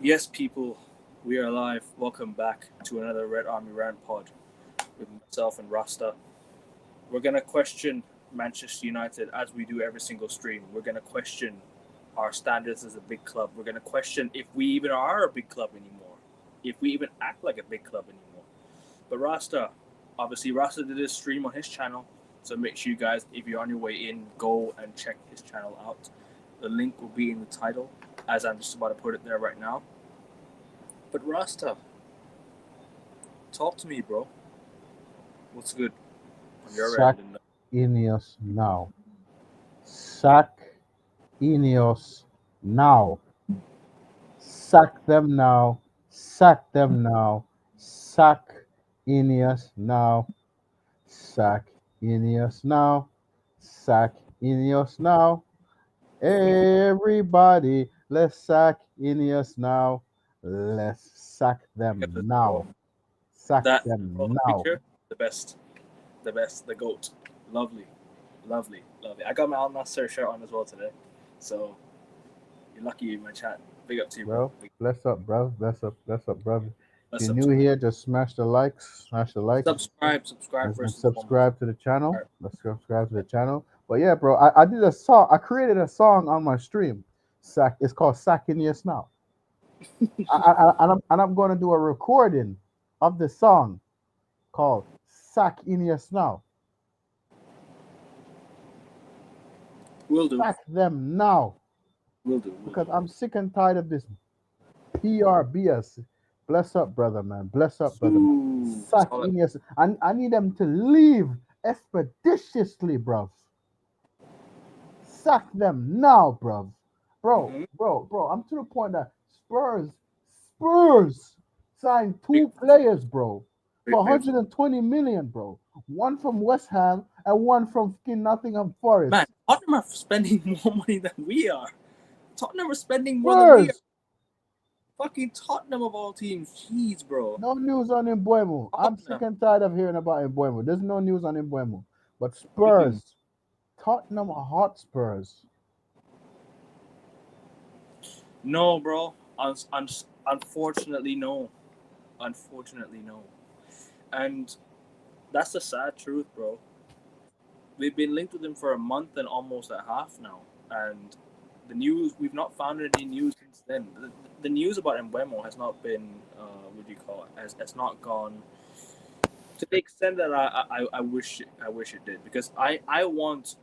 Yes, people, we are live. Welcome back to another Red Army RANT pod with myself and Rasta. We're going to question Manchester United as we do every single stream. We're going to question our standards as a big club. We're going to question if we even are a big club anymore, if we even act like a big club anymore. But Rasta, obviously, Rasta did a stream on his channel. So make sure you guys, if you're on your way in, go and check his channel out. The link will be in the title, as I'm just about to put it there right now. But Rasta, talk to me, bro. What's good on your Sack end? And Ineos now. Sack Ineos now. Sack them now. Sack them now. Sack Ineos now. Sack Ineos now. Sack Ineos now. Everybody, let's sack Ineos now. Let's sack pick up them this, bro. now. Sack That them profile now. picture, the best, the goat. Lovely, lovely, lovely. I got my Al Nasser shirt on as well today, so you're lucky you're in my chat. Big up to you, bro. Bro. Bless up, bro. Bless up, bro. If Let's you're new subscribe. here, just smash the likes, Subscribe and first and foremost. subscribe to the channel. All Let's subscribe to the channel. But yeah, bro, I did a song. I created a song on my stream. It's called Sacking Yes Now. And I'm going to do a recording of the song called Sack in Yes Now. Will do. Sack them now. Will do. Will Because do. I'm sick and tired of this PRBS. Bless up, brother, man. Bless up, brother, man. Ooh, Sack solid. Ineos. I need them to leave expeditiously, bruv. Sack them now, bruv. Bro, Mm-hmm. bro. I'm to the point that Spurs signed Big, two players, bro, for big. 120 million, bro. One from West Ham and one from fucking Nottingham Man, Forest. Tottenham are spending more money than we are. Tottenham are spending more than we are. Spurs. Fucking Tottenham of all teams. Jeez, bro. No news on Mbuemo. I'm sick Tottenham. and tired of hearing about Mbuemo. There's no news on Mbuemo. But Mm-mm. Spurs, Tottenham Hotspurs. No, bro. Unfortunately, no. Unfortunately, no. And that's the sad truth, bro. We've been linked with him for a month and almost a half now, and the news we've not found any news since then. The news about Embuemo has not been what do you call it? Has not gone to the extent that I wish it did because I want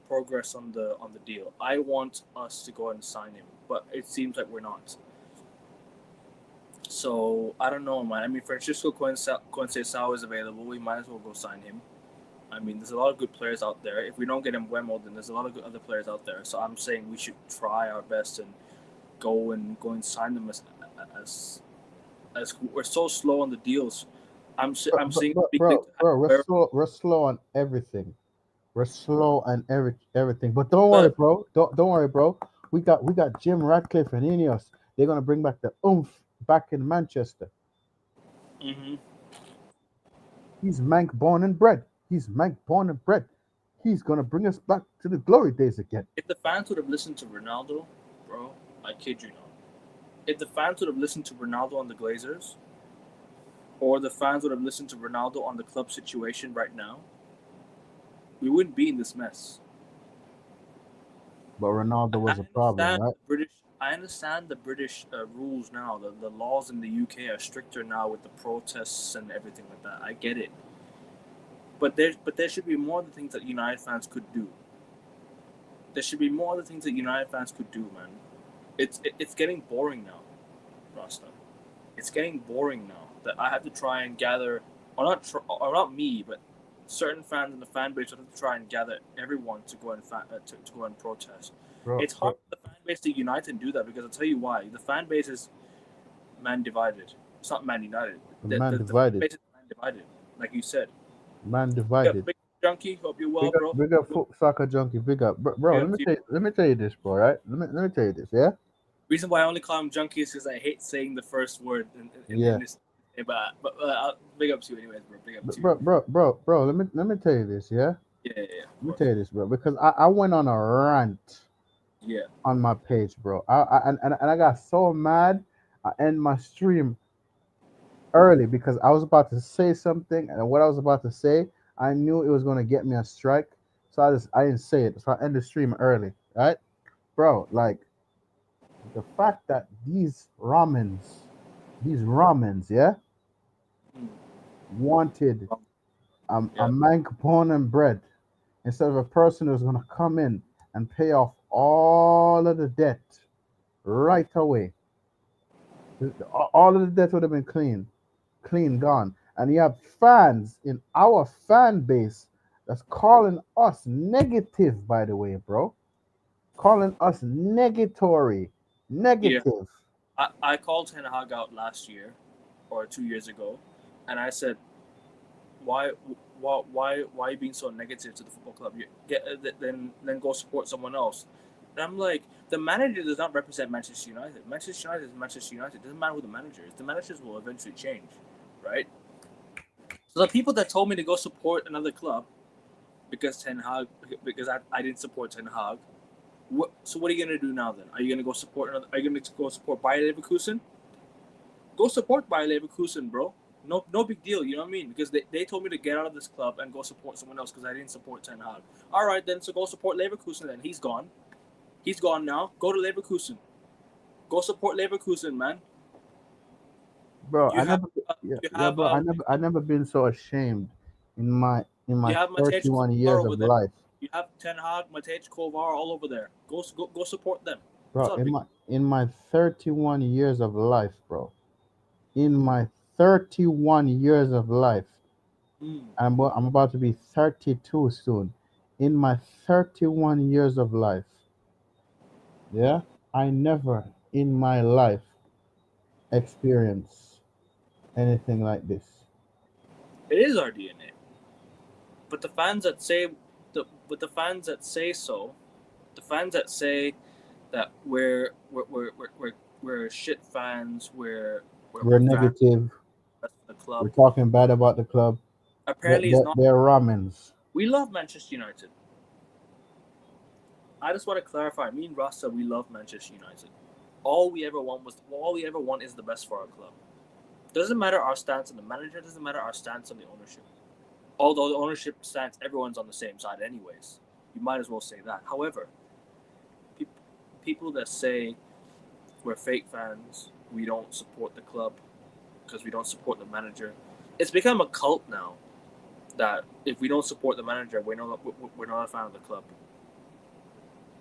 progress on the deal. I want us to go and sign him, but it seems like we're not. So I don't know, man. I mean, Francisco Conceição is available. We might as well go sign him. I mean, there's a lot of good players out there. If we don't get Mbeumo, then there's a lot of good other players out there. So I'm saying we should try our best and go and sign them as we're so slow on the deals. I'm seeing big league to have We're where slow on everything. We're slow on everything. But don't worry, but bro. Don't worry, bro. We got Jim Radcliffe and Ineos. They're gonna bring back the oomph back in Manchester. hmm He's Mank born and bred. He's Mank born and bred. He's gonna bring us back to the glory days again. if the fans would have listened to Ronaldo, bro, I kid you not. If the fans would have listened to Ronaldo on the Glazers, or the fans would have listened to Ronaldo on the club situation right now, we wouldn't be in this mess. But Ronaldo I was a problem, understand right? the British. I understand the British rules now. The laws in the UK are stricter now with the protests and everything like that. I get it, but there should be more of the things that United fans could do. There should be more of the things that United fans could do, man. It's getting boring now, Rasta. It's getting boring now that I have to try and gather, or not me, but certain fans in the fan base have to try and gather everyone to to go and protest. Bro, It's hard bro, for the fan base to unite and do that because I'll tell you why. The fan base is man divided. It's not man united. man The fan divided. base is man divided, like you said. Man Yeah, divided. big junkie. Hope you're well, bro. Big up, soccer junkie. Big up, bro. Big up to you. Let me tell you this, bro. Right? Let me tell you this. Yeah, Reason why I only call him junkie is because I hate saying the first word in yeah. this. But big up to you, anyways, bro. Big up to you. Bro. Let me tell you this. Yeah, Yeah, yeah, yeah, of let me course. tell you this, bro. Because I went on a rant Yeah. on my page, bro. And I got so mad. I end my stream early because I was about to say something, and what I was about to say, I knew it was gonna get me a strike, so I didn't say it. So I end the stream early, right, bro? Like the fact that these ramens, yeah, Mm. wanted a Yeah. mank bone and bread instead of a person who's gonna come in and pay off all of the debt right away. All of the debt would have been clean, gone. And you have fans in our fan base that's calling us negative, by the way, bro. Calling us negatory, Yeah. negative. I called Ten Hag out last year or 2 years ago, and I said, why, why are you being so negative to the football club? You get then go support someone else. And I'm like, the manager does not represent Manchester United. Manchester United is Manchester United. It doesn't matter who the manager is. The managers will eventually change, right? So the people that told me to go support another club because Ten Hag, because I didn't support Ten Hag. So what are you gonna do now then? Are you gonna go support another? Are you gonna go support Bayer Leverkusen? Go support Bayer Leverkusen, bro. No big deal. You know what I mean? Because they told me to get out of this club and go support someone else because I didn't support Ten Hag. All right then, so go support Leverkusen then. He's gone. He's gone now. Go to Leverkusen. Go support Leverkusen, man. Bro, You I have never yeah, you yeah, have bro, I never been so ashamed in my you have Matej 31 Kovar years over of there. life. You have Ten Hag, Matej Kovar all over there. Go support them. It's Bro, not a in big my in my 31 years of life, bro. In my 31 years of life, deal. I'm about to be 32 soon. In my 31 years of life, yeah, I never in my life experienced anything like this. It is our DNA. But the fans that say but the fans that say so, the fans that say that we're shit fans, We're we're fans negative. of the club. We're talking bad about the club. Apparently, it's not. They're ramens. We love Manchester United. I just want to clarify. Me and Rasta, we love Manchester United. All we ever want is the best for our club. Doesn't matter our stance on the manager. Doesn't matter our stance on the ownership. Although the ownership stance, everyone's on the same side, anyways. You might as well say that. However, people that say we're fake fans, we don't support the club because we don't support the manager. It's become a cult now that if we don't support the manager, we're not a fan of the club.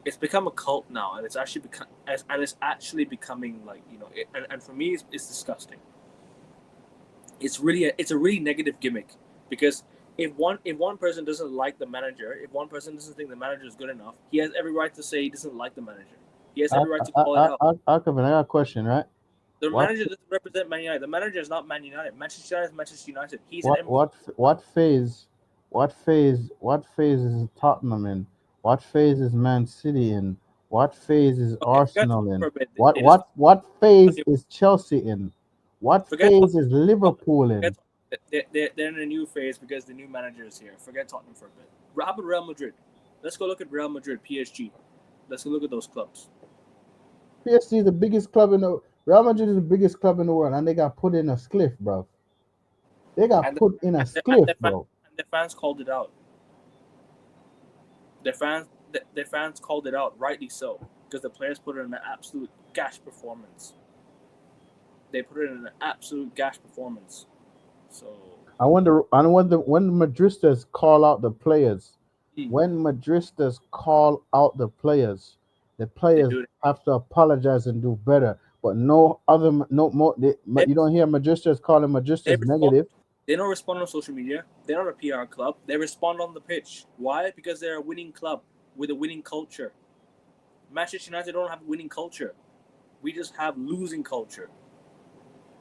It's become a cult now, and it's actually becoming like and for me, it's disgusting. It's a really negative gimmick because if one person doesn't like the manager, if one person doesn't think the manager is good enough, he has every right to say he doesn't like the manager. He has every right to call it out. Alkavan, I got a question, right? The What manager doesn't represent Man United. The manager is not Man United. Manchester United is Manchester United. He's an what employee. what phase is Tottenham in? What phase is Man City in? What phase is Okay, forget Arsenal Tottenham in? for a bit. What They just what what phase okay, is Chelsea in? What forget phase is Tottenham. Liverpool Forget in? they're in a new phase because the new manager is here. Forget Tottenham for a bit. How about Real Madrid? Let's go look at Real Madrid, PSG. Let's go look at those clubs. PSG is the biggest club in the Real Madrid is the biggest club in the world, and they got put in a spliff, bro. They got And put in a and spliff, bro. the fans called it out. Their fans called it out, rightly so, because the players put in an absolute gash performance. They put in an absolute gash performance. So I wonder when Madristas call out the players. hmm, When Madristas call out the they players do it. have to apologize and do better. But no other, no more. They, You don't hear Madristas calling they Madristas respond. negative. They don't respond on social media. They're not a PR club. They respond on the pitch. Why? Because they're a winning club with a winning culture. Manchester United don't have a winning culture. We just have losing culture.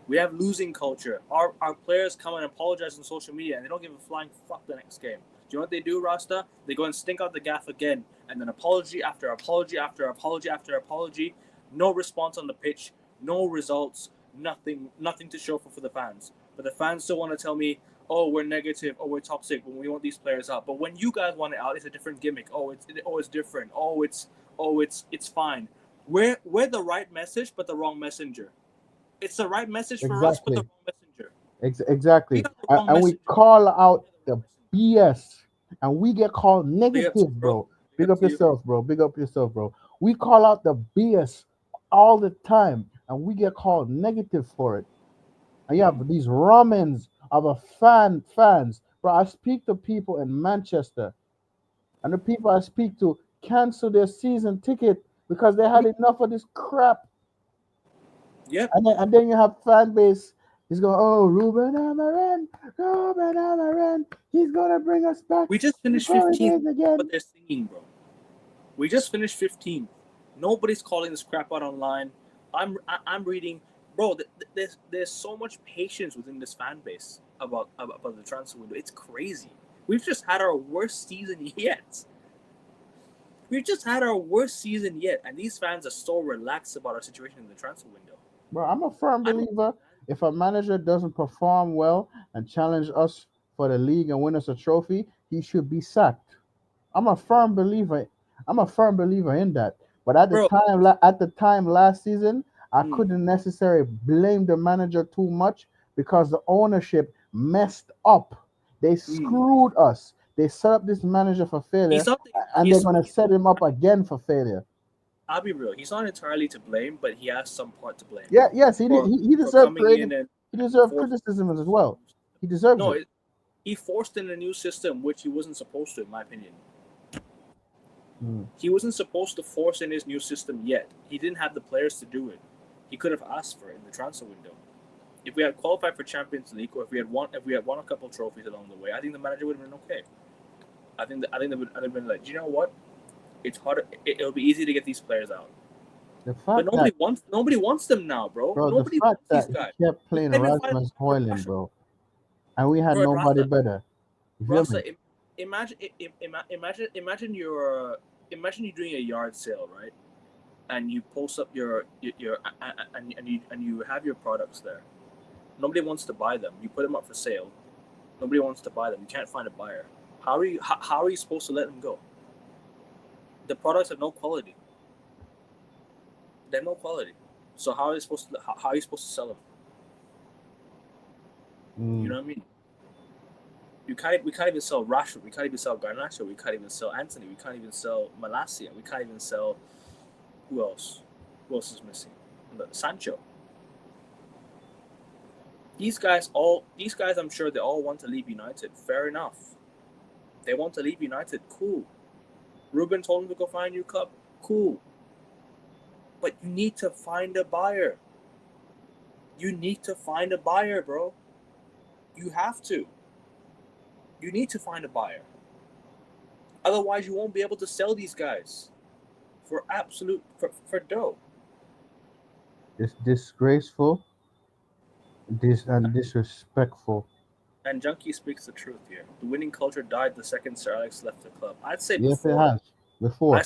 We have losing culture. Our players come and apologize on social media and they don't give a flying fuck the next game. Do you know what they do, Rasta? They go and stink out the gaff again, and then apology after apology after apology after apology. No response on the pitch, no results, nothing to show for the fans. But the fans still want to tell me, oh, we're negative, oh, we're toxic when we want these players out. But when you guys want it out, it's a different gimmick. It's different. It's fine. We're the right message, but the wrong messenger. It's the right message for us, but the Exactly. wrong messenger. We Exactly. got the wrong And we messenger. call out the BS, and we get called Big up to negative, you, bro. bro. Big Big up up to you. yourself, bro. Big up yourself, bro. We call out the BS all the time, and we get called negative for it. And you have these ramens of fans, bro. I speak to people in Manchester, and the people I speak to cancel their season ticket because they had enough of this crap. Yep. And then you have fan base. He's going, oh, Ruben Amaran, he's gonna bring us back We just to the finished glory 15th, days again. but they're singing, bro. We just finished 15th. Nobody's calling this crap out online. I'm reading, bro. There's so much patience within this fan base about the transfer window. It's crazy. We've just had our worst season yet. We've just had our worst season yet, and these fans are so relaxed about our situation in the transfer window. Bro, I'm a firm I don't believer if a manager doesn't perform well and challenge us for the league and win us a trophy, he should be sacked. I'm a firm believer. I'm a firm believer in that. But bro. at the time last season, I Mm, couldn't necessarily blame the manager too much because the ownership messed up. They mm. screwed us. They set up this manager for failure, He's not. and they're He's. gonna set him up again for failure. I'll be real. He's not entirely to blame, but he has some part to blame Yeah, yes, he did. for He for deserved coming creative. in and He deserved forcing. criticism as well. He deserves No, it. he forced in a new system which he wasn't supposed to, in my opinion. Mm. He wasn't supposed to force in his new system yet. He didn't have the players to do it. He could have asked for it in the transfer window. If we had qualified for Champions League, or if we had won a couple of trophies along the way, I think the manager would have been okay. I think they would have been like, you know what? It's hard. It'll be easy to get these players out. The But fact that, nobody wants them now, bro. bro, the Nobody fact wants these that he guys. kept We playing can't even find Rasmus for Hoyland, Russia. bro, and we had Bro, nobody better. You feel me? Rasta, imagine you're doing a yard sale, right? And you post up your and you have your products there. Nobody wants to buy them. You put them up for sale. Nobody wants to buy them. You can't find a buyer. How are you supposed to let them go? The products have no quality. They have no quality. So how are you supposed to sell them? You know what I mean? We can't even sell Rashford. We can't even sell Garnacho. We can't even sell Anthony. We can't even sell Malacia. We can't even sell who else? Who else is missing? Sancho. These guys, I'm sure they all want to leave United. Fair enough. They want to leave United. Cool. Ruben told them to go find a new club. Cool. But you need to find a buyer. You need to find a buyer, bro. You have to. You need to find a buyer. Otherwise, you won't be able to sell these guys for dough. It's disgraceful, and disrespectful. And Junkie speaks the truth here. The winning culture died the second Sir Alex left the club. I'd say Yes, it before. has. Before. I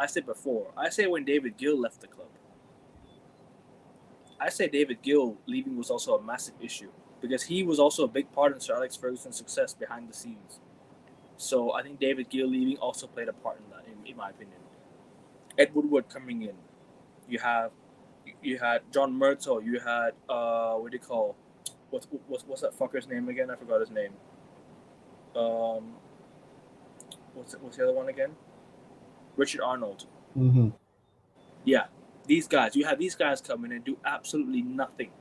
say before. I say when David Gill left the club. I say David Gill leaving was also a massive issue because he was also a big part in Sir Alex Ferguson's success behind the scenes. So I think David Gill leaving also played a part in that, in my opinion. Ed Woodward coming in. You had John Murtaugh. You had what do you call? What's that fucker's name again? I forgot his name. What's the other one again? Richard Arnold. Mm-hmm. Yeah, these guys. You have these guys come in and do absolutely nothing.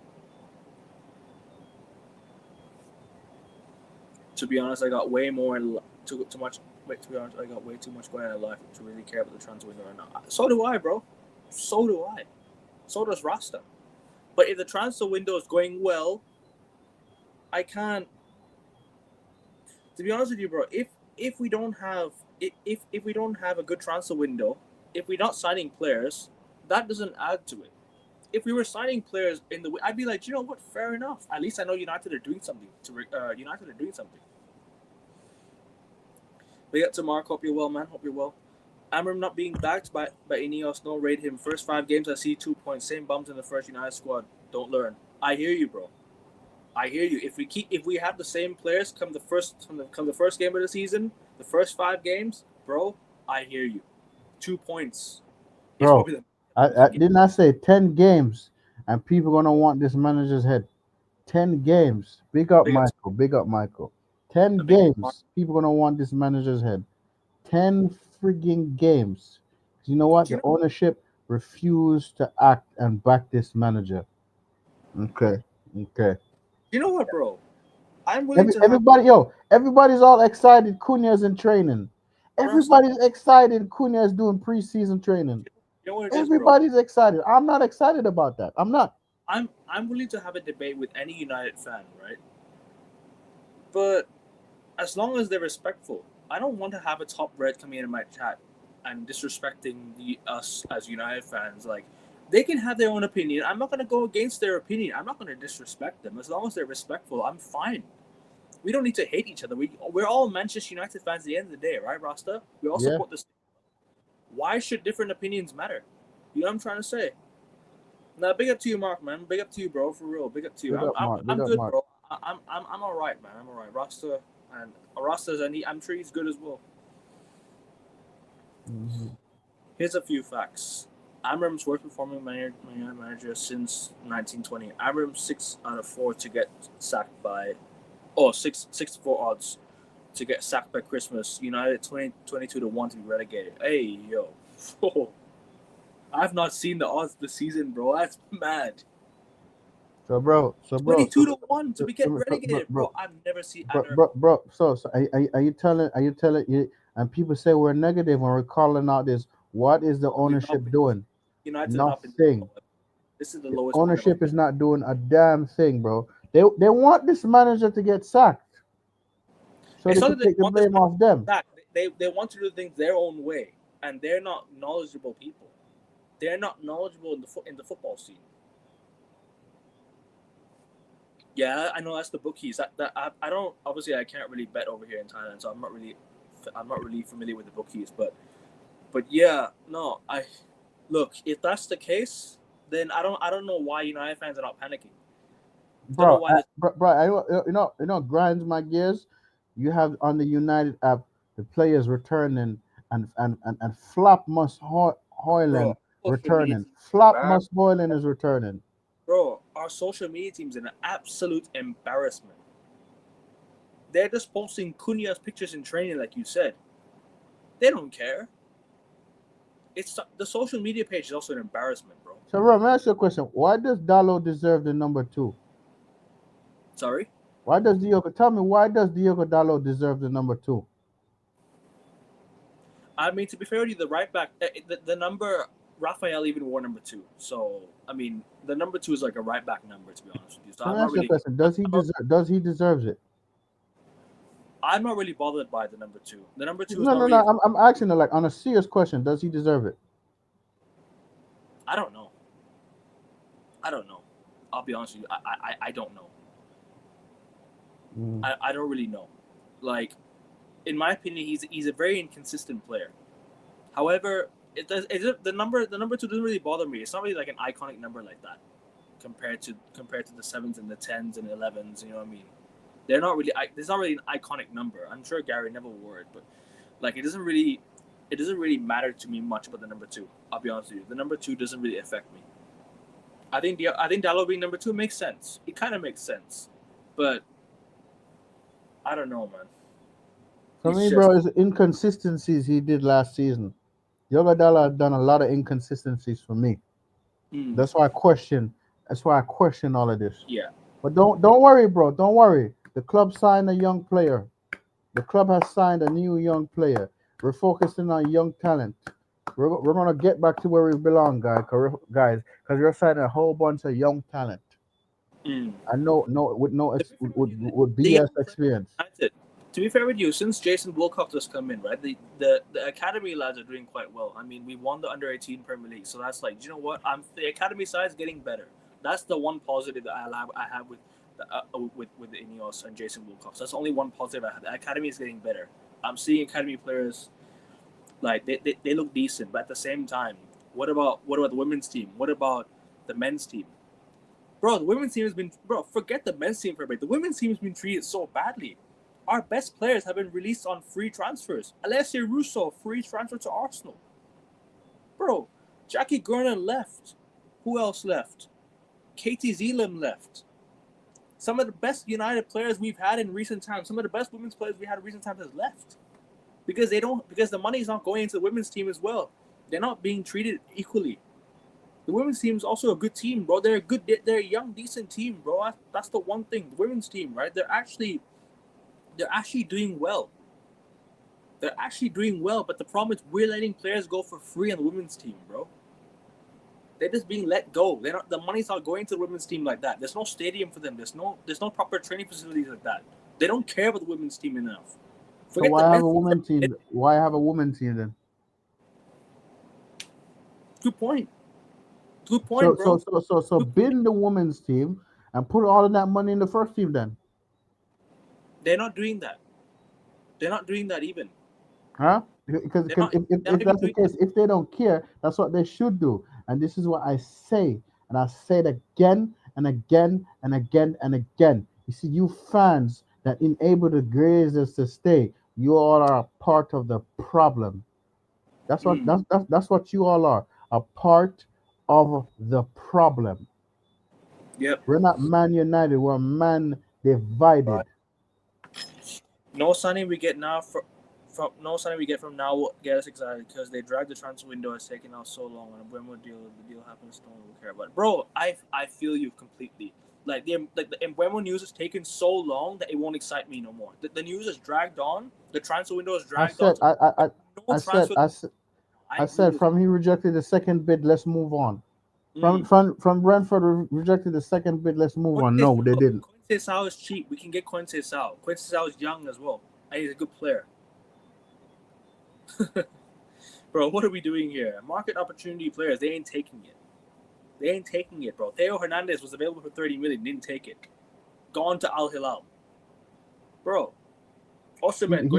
To be honest, I got way more too much. Wait, to be honest, I got way too much going on in life to really care about the transfer window or not. So do I, bro. So do I. So does Rasta. But if the transfer window is going well, I can't. To be honest with you, bro, if we don't have if we don't have a good transfer window, if we're not signing players, that doesn't add to it. If we were signing players in the, I'd be like, you know what? Fair enough. At least I know United are doing something. United are doing something. Big up to Mark. Hope you're well, man. Hope you're well. Amram not being backed by Ineos. No, rate him. First 5 games, I see 2 points. Same bumps in the first United squad. Don't learn. I hear you, bro. I hear you. If we have the same players come the first game of the season, the first 5 games, bro, I hear you. 2 points. Bro, I didn't I say 10 games, and people gonna want this manager's head. 10 games. Big up Big up, Michael. Big up Michael. 10 big up. games. People gonna want this manager's head. 10 frigging games. You know what? Do The you ownership refused to act and back this manager. Okay. Okay. you know what, bro? I'm willing to have Everybody's all excited. Cunha's in training. Rasta. Everybody's excited. Cunha's doing preseason training. You know what it is, bro? Everybody's excited. I'm not excited about that. I'm not. I'm willing to have a debate with any United fan, right? But as long as they're respectful, I don't want to have a top red coming in my chat and disrespecting us as United fans. Like, they can have their own opinion. I'm not gonna go against their opinion. I'm not gonna disrespect them. As long as they're respectful, I'm fine. We don't need to hate each other. We're all Manchester United fans at the end of the day, right, Rasta? We all Yeah. support this. Why should different opinions matter? You know what I'm trying to say? Now, big up to you, Mark, man. Big up to you, bro. For real, big up to you. Big up, Mark. I'm Big up, good, Mark. bro. I'm all right, man. I'm all right. Rasta and Rasta's I'm sure he's good as well. Mm-hmm. Here's a few facts. Amram's worst performing manager since 1920. Amram 6 out of 4 to get sacked by, 6-4 odds to get sacked by Christmas. United 22 to 1 to be relegated. Hey yo, I've not seen the odds this season, bro. That's mad. So, bro. 22 to 1 to be get relegated, bro. I've never seen. Bro. So are you telling you? And people say we're negative when we're calling out this. What is the ownership doing? United Nothing. This is the lowest. Ownership is not doing a damn thing, bro. They want this manager to get sacked, so they can take the blame off them. They want to do things their own way, and they're not knowledgeable people. They're not knowledgeable in the football scene. Yeah, I know that's the bookies. I don't, obviously I can't really bet over here in Thailand, so I'm not really familiar with the bookies. But yeah, no, look, if that's the case, then I don't know why United fans are not panicking. Bro, you know, grinds my gears. You have on the United app the players returning and Flop must Hoyland returning. Flop must Hoyland is returning. Bro, our social media team's an absolute embarrassment. They're just posting Cunha's pictures in training, like you said. They don't care. It's the social media page is also an embarrassment, bro. So, bro, let me ask you a question. Why does Dalot deserve the number 2? Sorry? Tell me, why does Diogo Dalot deserve the number 2? I mean, to be fair with you, the right back, the number, Rafael even wore number 2. So, I mean, the number 2 is like a right back number, to be honest with you. So, Let me ask you a question. Does he deserve it? I'm not really bothered by the number 2. The number 2 is No. I'm asking her, like, on a serious question. Does he deserve it? I don't know. I'll be honest with you. I don't know. I don't really know. Like, in my opinion, he's a very inconsistent player. However, the number 2 doesn't really bother me. It's not really like an iconic number like that compared to the 7s and the 10s and 11s. You know what I mean? They're not really. It's not really an iconic number. I'm sure Gary Neville wore it, but like it doesn't really matter to me much about the number 2. I'll be honest with you. The number 2 doesn't really affect me. I think Dalot being number 2 makes sense. It kind of makes sense, but I don't know, man. For me, bro, it's inconsistencies he did last season. Diogo Dalot done a lot of inconsistencies for me. That's why I question all of this. Yeah. But don't worry, bro. Don't worry. The club signed a young player. The club has signed a new young player. We're focusing on young talent. We're gonna get back to where we belong, guys. Because we're signing a whole bunch of young talent. I know, with BS experience. To be fair with you, since Jason Wilcox has come in, right, the academy lads are doing quite well. I mean, we won the under-18 Premier League, so that's like, you know what? The academy side is getting better. That's the one positive that I have with Ineos and Jason Wilcox. That's the only one positive I have. The academy is getting better. I'm seeing academy players like they look decent, but at the same time, what about the women's team? What about the men's team? Bro, the women's team has been forget the men's team for a bit. The women's team has been treated so badly. Our best players have been released on free transfers. Alessia Russo, free transfer to Arsenal. Bro, Jackie Gurnan left. Who else left? Katie Zeeland left. Some of the best United players we've had in recent times, some of the best women's players we had in recent times has left. Because the money is not going into the women's team as well. They're not being treated equally. The women's team is also a good team, bro. They're a young, decent team, bro. That's the one thing. The women's team, right? They're actually doing well. They're actually doing well, but the problem is we're letting players go for free on the women's team, bro. They're just being let go. The money's not going to the women's team like that. There's no stadium for them. There's no proper training facilities like that. They don't care about the women's team enough. So why have a women's team? Why have a women's team then? Good point. Good point, bro. So bin the women's team and put all of that money in the first team then. They're not doing that. They're not doing that even. Huh? Because if that's the case, if they don't care, that's what they should do. And this is what I say. And I say it again and again and again and again. You see, you fans that enable the Glazers to stay, you all are a part of the problem. That's what that's what you all are. A part of the problem. Yep. We're not Man United, we're Man divided. No signing we get now from now will get us excited because they dragged the transfer window. It's taken out so long, and when the deal happens, no one will care about it. Bro, I feel you completely. Like the Mbeumo news has taken so long that it won't excite me no more. The news is dragged on. The transfer window is dragged on. I said from he rejected the second bid, let's move on. From Brentford rejected the second bid, let's move on. No, they didn't. Conceição is cheap. We can get Conceição. Conceição is young as well. And he's a good player. Bro, what are we doing here? Market opportunity players, they ain't taking it. They ain't taking it, bro. Theo Hernandez was available for 30 million, didn't take it. Gone to Al Hilal. Bro. Osimhen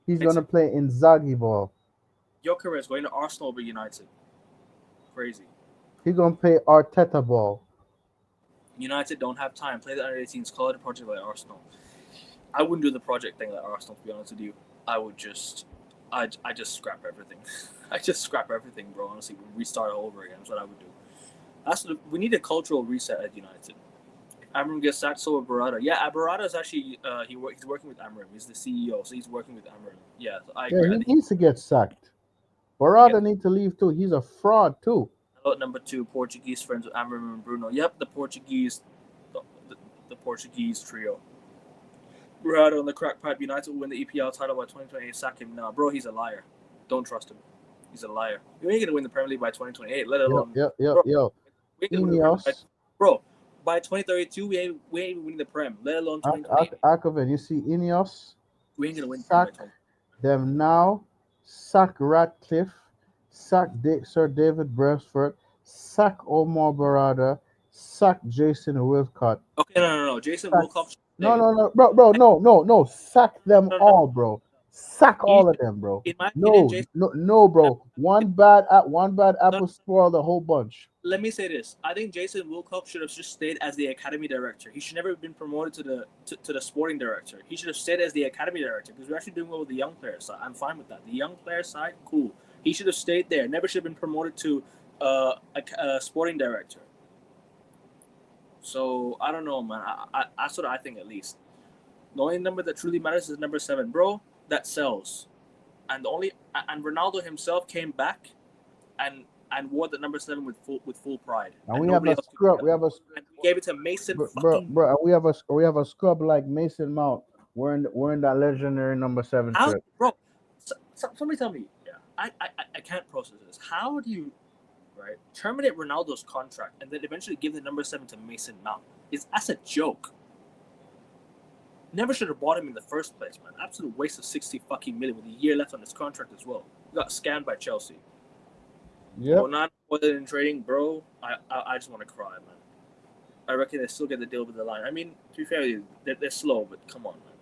he's gonna play Inzaghi ball. Gyökeres going to Arsenal over United. Crazy. He's gonna play Arteta ball. United don't have time. Play the under-18s. Call it a project like Arsenal. I wouldn't do the project thing like Arsenal, to be honest with you. I just scrap everything. I just scrap everything, bro. Honestly, restart all over again. That's what I would do. We need a cultural reset at United. If Amram gets sacked, so will Barada. Yeah, Barada is actually he's working with Amram. He's the CEO, so he's working with Amram. Yeah, so I agree. Yeah, he needs to get sacked. Barada needs to leave too. He's a fraud too. Number 2, Portuguese friends with Amram and Bruno. Yep, the Portuguese trio. Barada on the crack pipe. United will win the EPL title by 2028. Sack him now, bro. He's a liar. Don't trust him. He's a liar. You ain't gonna win the Premier League by 2028. Let alone. Ineos. Bro, by 2032, we ain't winning the Prem. Let alone 2028. Akoven, you see Ineos. We ain't gonna win. Sack them now. Sack Ratcliffe. Sack Sir David Brailsford. Sack Omar Barada. Sack Jason Wilcott. Okay, no. Jason Wilcott. No, bro, no. Sack them all, bro. Sack all of them, bro. No, bro. One bad apple spoiled the whole bunch. Let me say this. I think Jason Wilcox should have just stayed as the academy director. He should never have been promoted to the sporting director. He should have stayed as the academy director because we're actually doing well with the young player side. I'm fine with that. The young player side, cool. He should have stayed there. Never should have been promoted to a sporting director. So I don't know, man. That's what I think at least. The only number that truly matters is number 7, bro. That sells, and Ronaldo himself came back, and wore the number 7 with full pride. And we have a scrub. We gave it to Mason. Bro. We have a scrub like Mason Mount wearing that legendary number 7 shirt. Bro, somebody tell me. Yeah, I can't process this. How do you, right, terminate Ronaldo's contract and then eventually give the number 7 to Mason Mount? That's a joke. Never should have bought him in the first place, man. Absolute waste of 60 fucking million with a year left on his contract as well. He got scammed by Chelsea. Yeah. Well, not more than in trading, bro. I just want to cry, man. I reckon they still get the deal with the line. I mean, to be fair, they're slow, but come on, man.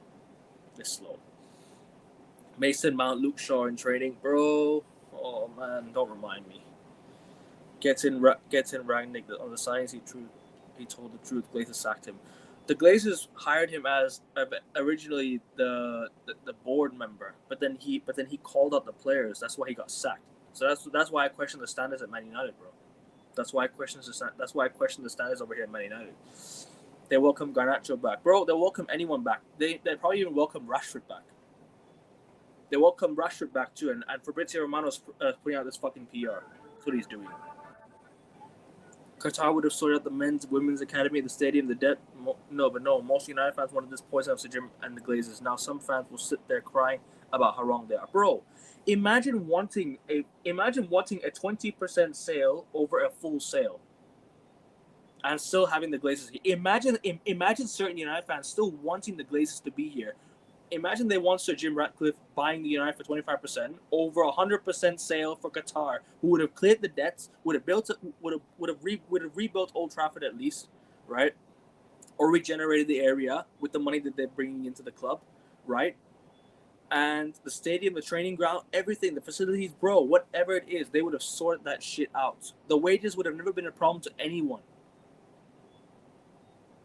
They're slow. Mason Mount, Luke Shaw in trading, bro. Oh man, don't remind me. Gets in Rangnick on the signs. He told the truth. Glazers sacked him. The Glazers hired him as originally the board member, but then he called out the players. That's why he got sacked. So that's why I question the standards at Man United, bro. That's why I question the standards over here at Man United. They welcome Garnacho back, bro. They'll welcome anyone back. They probably even welcome Rashford back. They welcome Rashford back too, and Fabrizio Romano's putting out this fucking PR. That's what he's doing. Qatar would have sorted out the men's, women's academy, the stadium, the debt. No. Most United fans wanted this poison of Sir Jim and the Glazers. Now some fans will sit there crying about how wrong they are, bro. Imagine wanting a 20% sale over a full sale, and still having the Glazers here. Imagine certain United fans still wanting the Glazers to be here. Imagine they want Sir Jim Ratcliffe buying the United for 25% over 100% sale for Qatar, who would have cleared the debts, would have rebuilt Old Trafford at least, right? Or regenerated the area with the money that they're bringing into the club, right? And the stadium, the training ground, everything, the facilities, bro, whatever it is, they would have sorted that shit out. The wages would have never been a problem to anyone.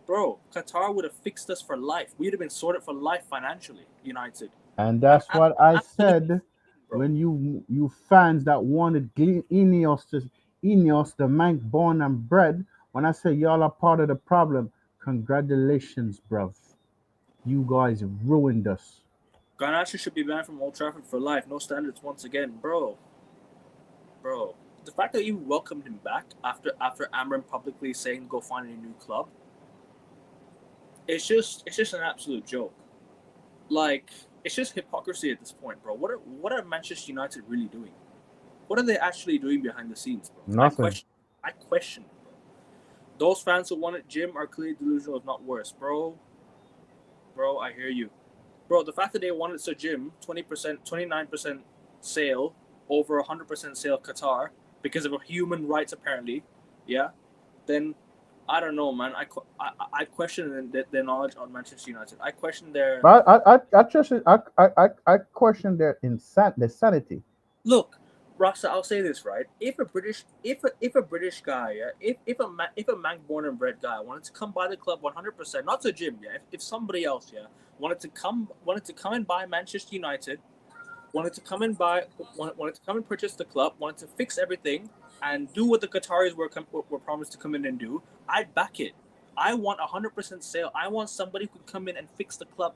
Bro, Qatar would have fixed us for life. We'd have been sorted for life financially, United. And that's what I said when you fans that wanted Ineos, the Mank born and bred. When I say y'all are part of the problem, congratulations, bruv. You guys ruined us. Garnacho should be banned from Old Trafford for life. No standards once again, bro. The fact that you welcomed him back after Amram publicly saying go find a new club. It's just an absolute joke. Like, it's just hypocrisy at this point, bro. What are Manchester United really doing? What are they actually doing behind the scenes, bro? Nothing. I question it, bro. Those fans who wanted Jim are clearly delusional, if not worse, bro. Bro, I hear you. Bro, the fact that they wanted Sir Jim 20%, 29% sale over 100% sale Qatar because of human rights, apparently, yeah, then I don't know, man. I question their knowledge on Manchester United. I question their. But I question their sanity. Look, Rasta, I'll say this, right? If a British guy, yeah, if a Manc born and bred guy wanted to come buy the club 100%, not to Jim, yeah, if somebody else, yeah, wanted to come and buy Manchester United, wanted to come and purchase the club, wanted to fix everything and do what the Qataris were promised to come in and do, I'd back it. I want 100% sale. I want somebody who could come in and fix the club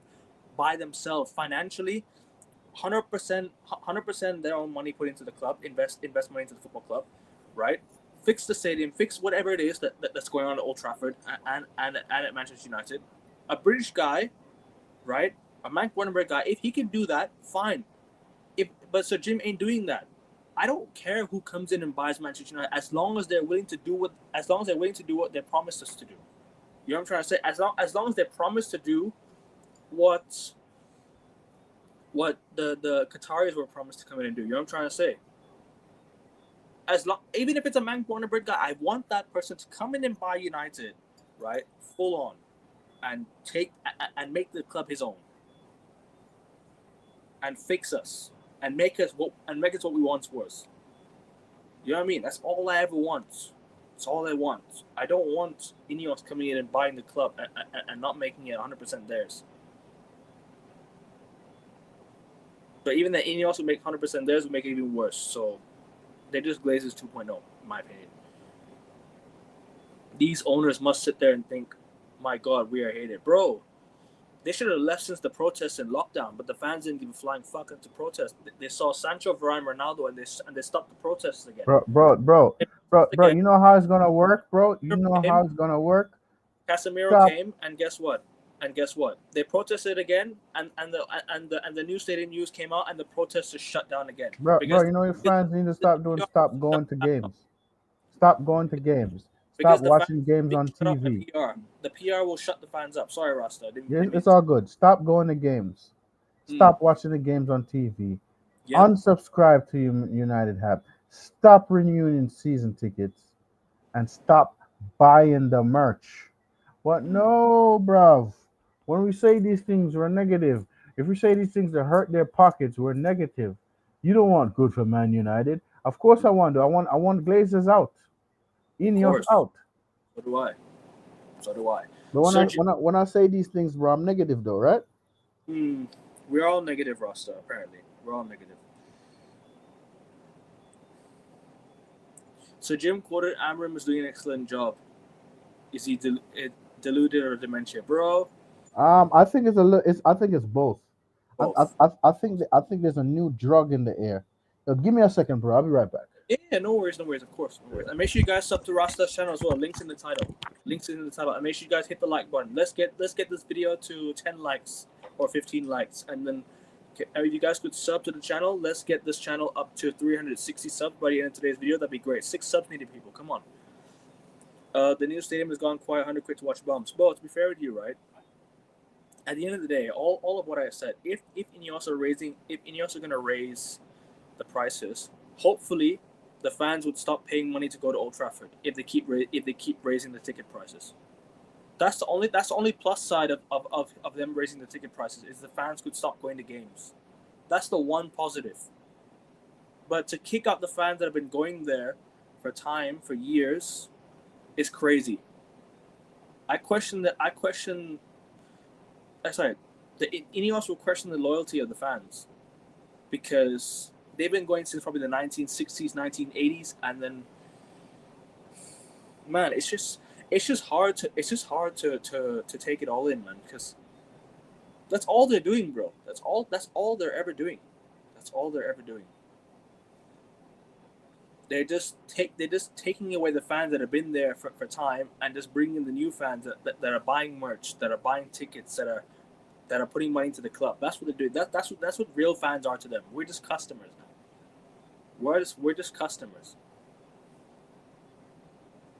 by themselves financially. 100% their own money put into the club, invest money into the football club, right? Fix the stadium, fix whatever it is that's going on at Old Trafford and at Manchester United. A British guy, right? A Manc Warrenberg guy, if he can do that, fine. But Sir Jim ain't doing that. I don't care who comes in and buys Manchester United as long as they're willing to do what they promised us to do. You know what I'm trying to say? As long as they promise to do what the Qataris were promised to come in and do. You know what I'm trying to say? Even if it's a Manc Warrenberg guy, I want that person to come in and buy United, right? Full on, and make the club his own, and fix us. And make us what we once was. You know what I mean? That's all I ever want. That's all I want. I don't want Ineos coming in and buying the club and not making it 100% theirs. But even that Ineos would make 100% theirs would make it even worse. So they're just Glazers 2.0, in my opinion. These owners must sit there and think, my God, we are hated. Bro, they should have left since the protests in lockdown, but the fans didn't give a flying fuck into protest. They saw Sancho, Varane, Ronaldo, and they stopped the protests again. Bro, you know how it's gonna work, bro? You know how it's gonna work? Casemiro came, and guess what? They protested again, and the new stadium news came out, and the protests just shut down again. Bro, you know your fans need to stop going to games. Stop going to games. Stop watching games on TV. The PR will shut the fans up. Sorry, Rasta. It's all good. Stop going to games. Stop watching the games on TV. Yep. Unsubscribe to United Hub. Stop renewing season tickets. And stop buying the merch. But no, bruv. When we say these things, we're negative. If we say these things that hurt their pockets, we're negative. You don't want good for Man United. Of course I want to. I want Glazers out. Ineos out. So do I. But when I say these things, bro, I'm negative though, right? We're all negative, Rasta, apparently. We're all negative. So Jim quoted Amram is doing an excellent job. Is he deluded or dementia, bro? I think it's a I think it's both. Both. I think there's a new drug in the air. Give me a second, bro. I'll be right back. Yeah, no worries, of course, no worries. And make sure you guys sub to Rasta's channel as well. Links in the title. And make sure you guys hit the like button. Let's get this video to 10 likes or 15 likes, and then if you guys could sub to the channel, let's get this channel up to 360 subs by the end of today's video. That'd be great. 6 subs needed, people. Come on. The new stadium has gone quiet. 100 quick to watch bumps. But to be fair with you, right? At the end of the day, all of what I said, if Ineos are gonna raise the prices, hopefully the fans would stop paying money to go to Old Trafford if they keep raising the ticket prices. That's the only plus side of them raising the ticket prices is the fans could stop going to games. That's the one positive. But to kick out the fans that have been going there for years is crazy. The Ineos will question the loyalty of the fans because they've been going since probably the 1960s, 1980s, and then, man, it's just hard to take it all in, man, because that's all they're doing, bro. That's all they're ever doing. They're just taking away the fans that have been there for time and just bringing in the new fans that are buying merch, that are buying tickets, that are putting money into the club. That's what they're doing. That's what real fans are to them. We're just customers now. We're just customers.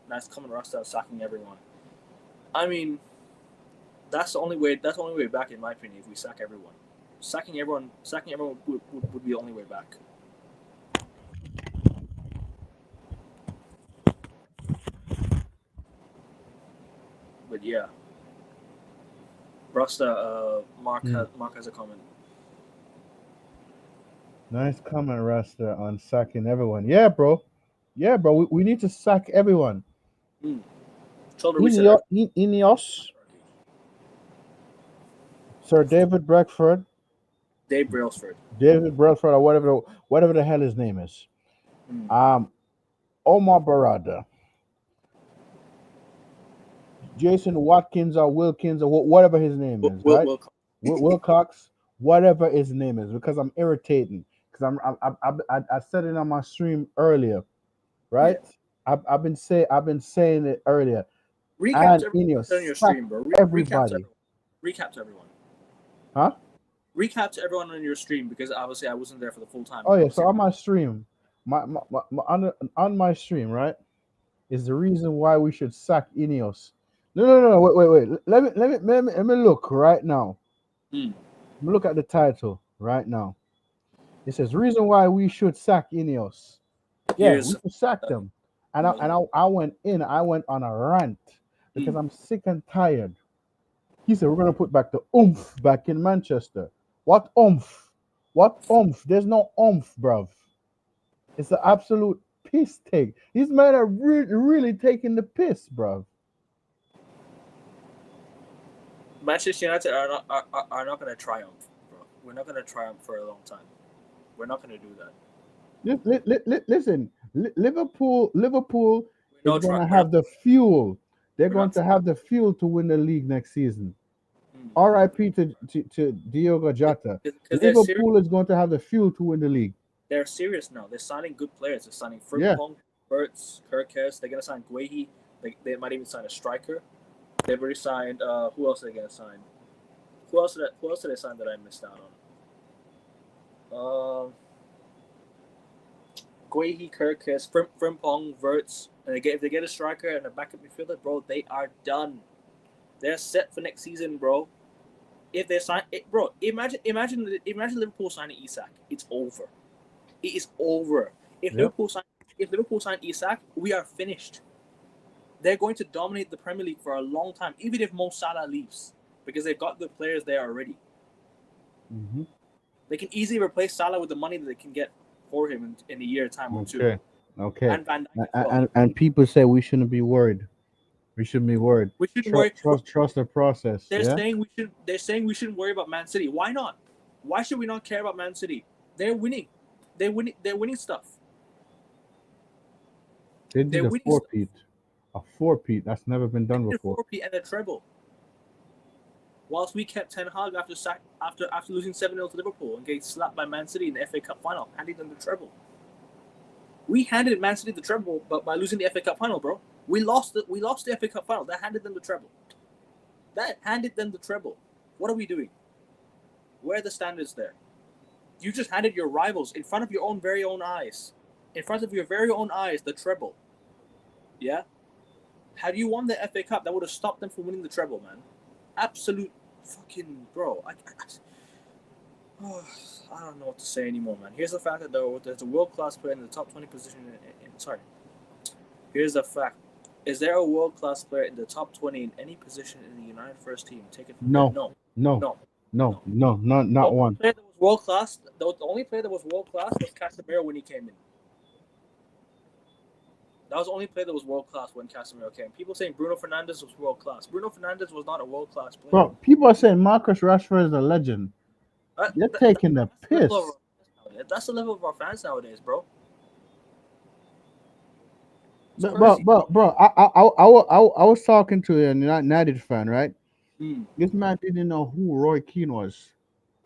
Nice coming Rasta sacking everyone. I mean, that's the only way back, in my opinion. If we sack everyone, sacking everyone would be the only way back. But yeah, Rasta, Mark has a comment. Nice comment, Rasta, on sacking everyone. Yeah, bro. We need to sack everyone. Ineos, Sir David Brailsford. Dave Brailsford. Or whatever the hell his name is. Omar Barada. Jason Watkins or Wilkins or whatever his name is, right? Wilcox, whatever his name is, because I'm irritating. Because I said it on my stream earlier, right? Yeah. I've been saying it earlier. Recap to everyone on your stream, bro. Everybody. Recap to everyone. Huh? Recap to everyone on your stream, because obviously I wasn't there for the full time. Oh yeah, so on my stream, on my stream, right, is the reason why we should sack Ineos. No, wait. Let me look right now. Let me look at the title right now. It says reason why we should sack Ineos. Yeah, we should sack them. And I went on a rant because I'm sick and tired. He said we're gonna put back the oomph back in Manchester. What oomph? There's no oomph, bruv. It's the absolute piss take. These men are really taking the piss, bruv. Manchester United are not going to triumph, bro. We're not going to triumph for a long time. We're not going to do that. Listen, Liverpool is going to have the fuel. They're going to have the fuel to win the league next season. R.I.P. to Diogo Jota. Liverpool is going to have the fuel to win the league. They're serious now. They're signing good players. They're signing Frimpong, Bertz, Kirkes. They're going to sign Guehi. They might even sign a striker. They've already signed. Who else are they going to sign? Who else did they sign that I missed out on? Guehi, Kirkes, Frimpong, Verts, and if they get a striker and a backup midfielder, bro, they are done. They're set for next season, bro. If they sign it, bro, imagine Liverpool signing Isak. It's over. It is over. If Liverpool sign Isak, we are finished. They're going to dominate the Premier League for a long time, even if Mo Salah leaves, because they've got good players there already. Mm-hmm. They can easily replace Salah with the money that they can get for him in a year time or two. Okay. And Van Dijk and people say we shouldn't be worried. We shouldn't be worried. We shouldn't worry. Trust the process. They're saying we shouldn't worry about Man City. Why not? Why should we not care about Man City? They're winning. They're winning stuff. They They're did a winning stuff. four-peat. A four-peat. That's never been They done did a before. 4P and a treble. Whilst we kept Ten Hag after losing 7-0 to Liverpool and getting slapped by Man City in the FA Cup final, handing them the treble. We handed Man City the treble, but by losing the FA Cup final, bro, we lost the FA Cup final. That handed them the treble. What are we doing? Where are the standards there? You just handed your rivals in front of your very own eyes, the treble. Yeah. Had you won the FA Cup, that would have stopped them from winning the treble, man. Absolute fucking bro. I don't know what to say anymore, man. Here's the fact that there's a world-class player in the top 20 position. Here's the fact. Is there a world-class player in the top 20 in any position in the United first team? Take it from there. No, not one. The only player that was world-class was Casemiro when he came in. That was the only player that was world-class when Casemiro came. People saying Bruno Fernandes was world-class. Bruno Fernandes was not a world-class player. Bro, people are saying Marcus Rashford is a legend. You're taking the piss. That's the level of our fans nowadays, bro. Bro, I was talking to a United fan, right? This man didn't know who Roy Keane was.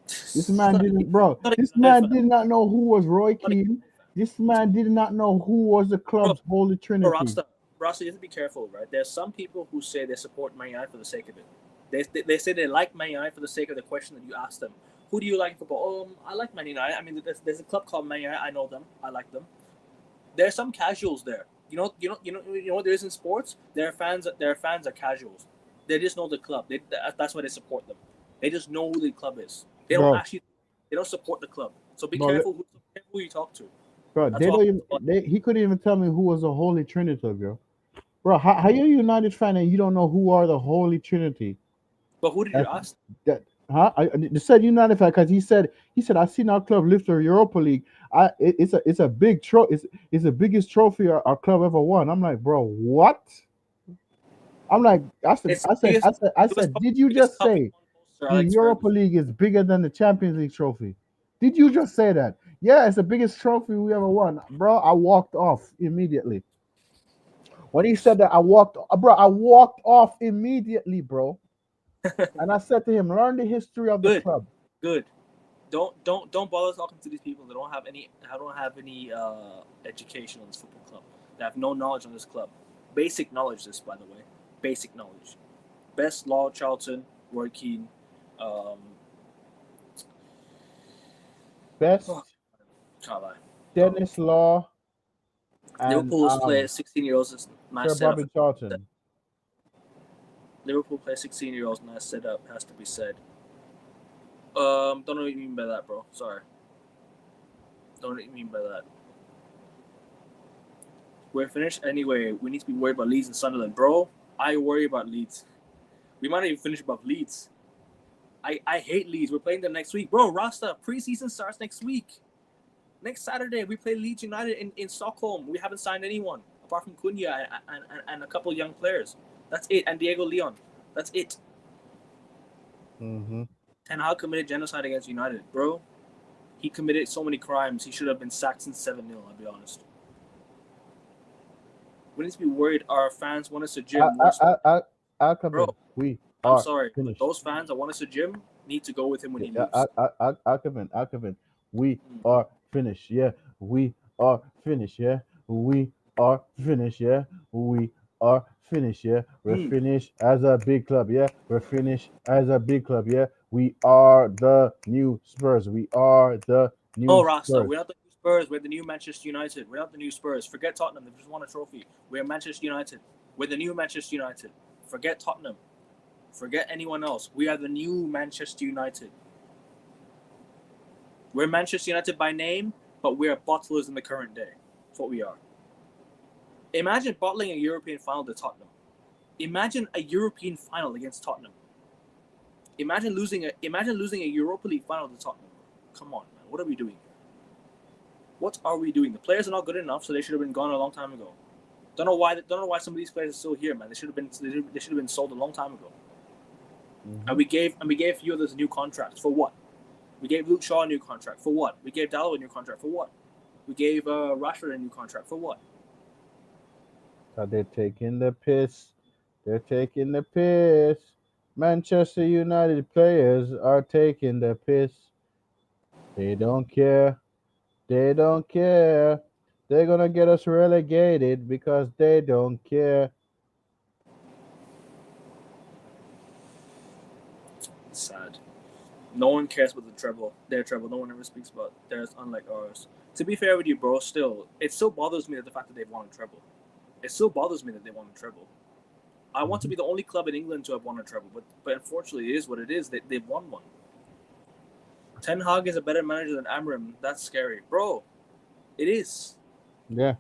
This man didn't, bro. This man did not know who was Roy Keane. This man did not know who was the club's holy trinity. Rasta, you have to be careful, right? There's some people who say they support Man United for the sake of it. They say they like Man United for the sake of the question that you asked them. Who do you like in football? I like Man United. I mean, there's a club called Man United. I know them. I like them. There's some casuals there. You know what there is in sports? Their fans are casuals. They just know the club. That's why they support them. They just know who the club is. They don't support the club. So be careful who you talk to. Bro, he couldn't even tell me who was the Holy Trinity, bro. Bro, how you a United fan and you don't know who are the Holy Trinity? But who did you ask? I said United fan because he said I seen our club lift the Europa League. It's a big trophy. It's the biggest trophy our club ever won. I'm like, bro, what? I'm like, I said, did you just say the Europa League is bigger than the Champions League trophy? Did you just say that? Yeah, it's the biggest trophy we ever won, bro. I walked off immediately. When he said that, I walked off immediately, bro. And I said to him, learn the history of the club. Good. Don't bother talking to these people that don't have any education on this football club. They have no knowledge on this club. Basic knowledge, this, by the way. Basic knowledge. Best Law, Charlton, Roy Keane. Best. Dennis Law. Liverpool's player 16-year-olds. Nice Sir Bobby Charlton. Liverpool play 16-year-olds. Nice setup, has to be said. Don't know what you mean by that, bro. Sorry. Don't know what you mean by that. We're finished anyway. We need to be worried about Leeds and Sunderland, bro. I worry about Leeds. We might not even finish above Leeds. I hate Leeds. We're playing them next week, bro. Rasta, preseason starts next week. Next Saturday, we play Leeds United in Stockholm. We haven't signed anyone apart from Cunha and a couple of young players. That's it. And Diego Leon. That's it. Mm-hmm. Ten Hag committed genocide against United, bro. He committed so many crimes. He should have been sacked since 7-0, I'll be honest. We need to be worried. Our fans want us to gym. I'll come in. I'm sorry. But those fans that want us to gym need to go with him when he leaves. I'll come in. We are finished. Yeah. We are finished. Yeah. We are finished. Yeah. We are finished. Yeah. We're finished as a big club. Yeah. We're finished as a big club. Yeah. We are the new Spurs. We are the new Spurs. Rasta, Spurs. We're not the new Spurs. We're the new Manchester United. We're not the new Spurs. Forget Tottenham. They just won a trophy. We're Manchester United. We're the new Manchester United. Forget Tottenham. Forget anyone else. We are the new Manchester United. We're Manchester United by name, but we're bottlers in the current day. That's what we are. Imagine bottling a European final to Tottenham. Imagine a European final against Tottenham. Imagine losing a Europa League final to Tottenham. Come on, man. What are we doing? What are we doing? The players are not good enough, so they should have been gone a long time ago. Don't know why some of these players are still here, man. They should have been sold a long time ago. Mm-hmm. And we gave a few others new contracts for what? We gave Luke Shaw a new contract for what? We gave Dalot a new contract for what? We gave Rashford a new contract for what? So they're taking the piss. They're taking the piss. Manchester United players are taking the piss. They don't care. They don't care. They're gonna get us relegated because they don't care. It's sad. No one cares about the treble, their treble. No one ever speaks about theirs, unlike ours. To be fair with you, bro, it still bothers me that the fact that they've won a treble. It still bothers me that they won a treble. I want to be the only club in England to have won a treble, but unfortunately, it is what it is. They've won one. Ten Hag is a better manager than Amram. That's scary, bro. It is. Yeah.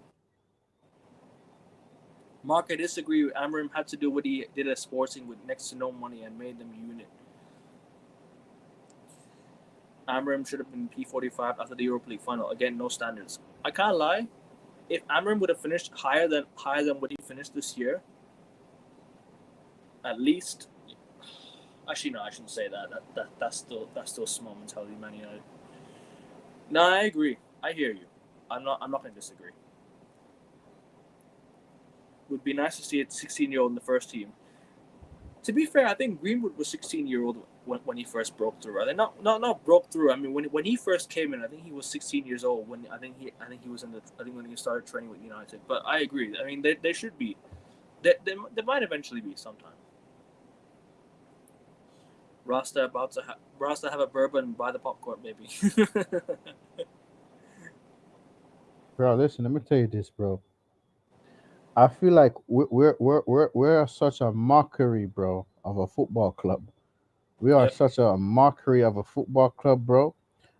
Mark, I disagree. Amram had to do what he did at Sporting with next to no money and made them a unit. Amram should have been P45 after the Europa League final. Again, no standards. I can't lie. If Amram would have finished higher than what he finished this year, at least. Actually, no, I shouldn't say that. That's still small mentality, Man United. No, I agree. I hear you. I'm not going to disagree. Would be nice to see a 16-year-old in the first team. To be fair, I think Greenwood was 16-year-old when he first broke through. I think not broke through. I mean, when he first came in, I think he was 16 years old. When I think he was when he started training with United. But I agree. I mean, they should be. They might eventually be sometime. Rasta about to have a bourbon by the popcorn, baby. Bro, listen, let me tell you this, bro. I feel like we're such a mockery, bro, of a football club. We are Yep. such a mockery of a football club, bro,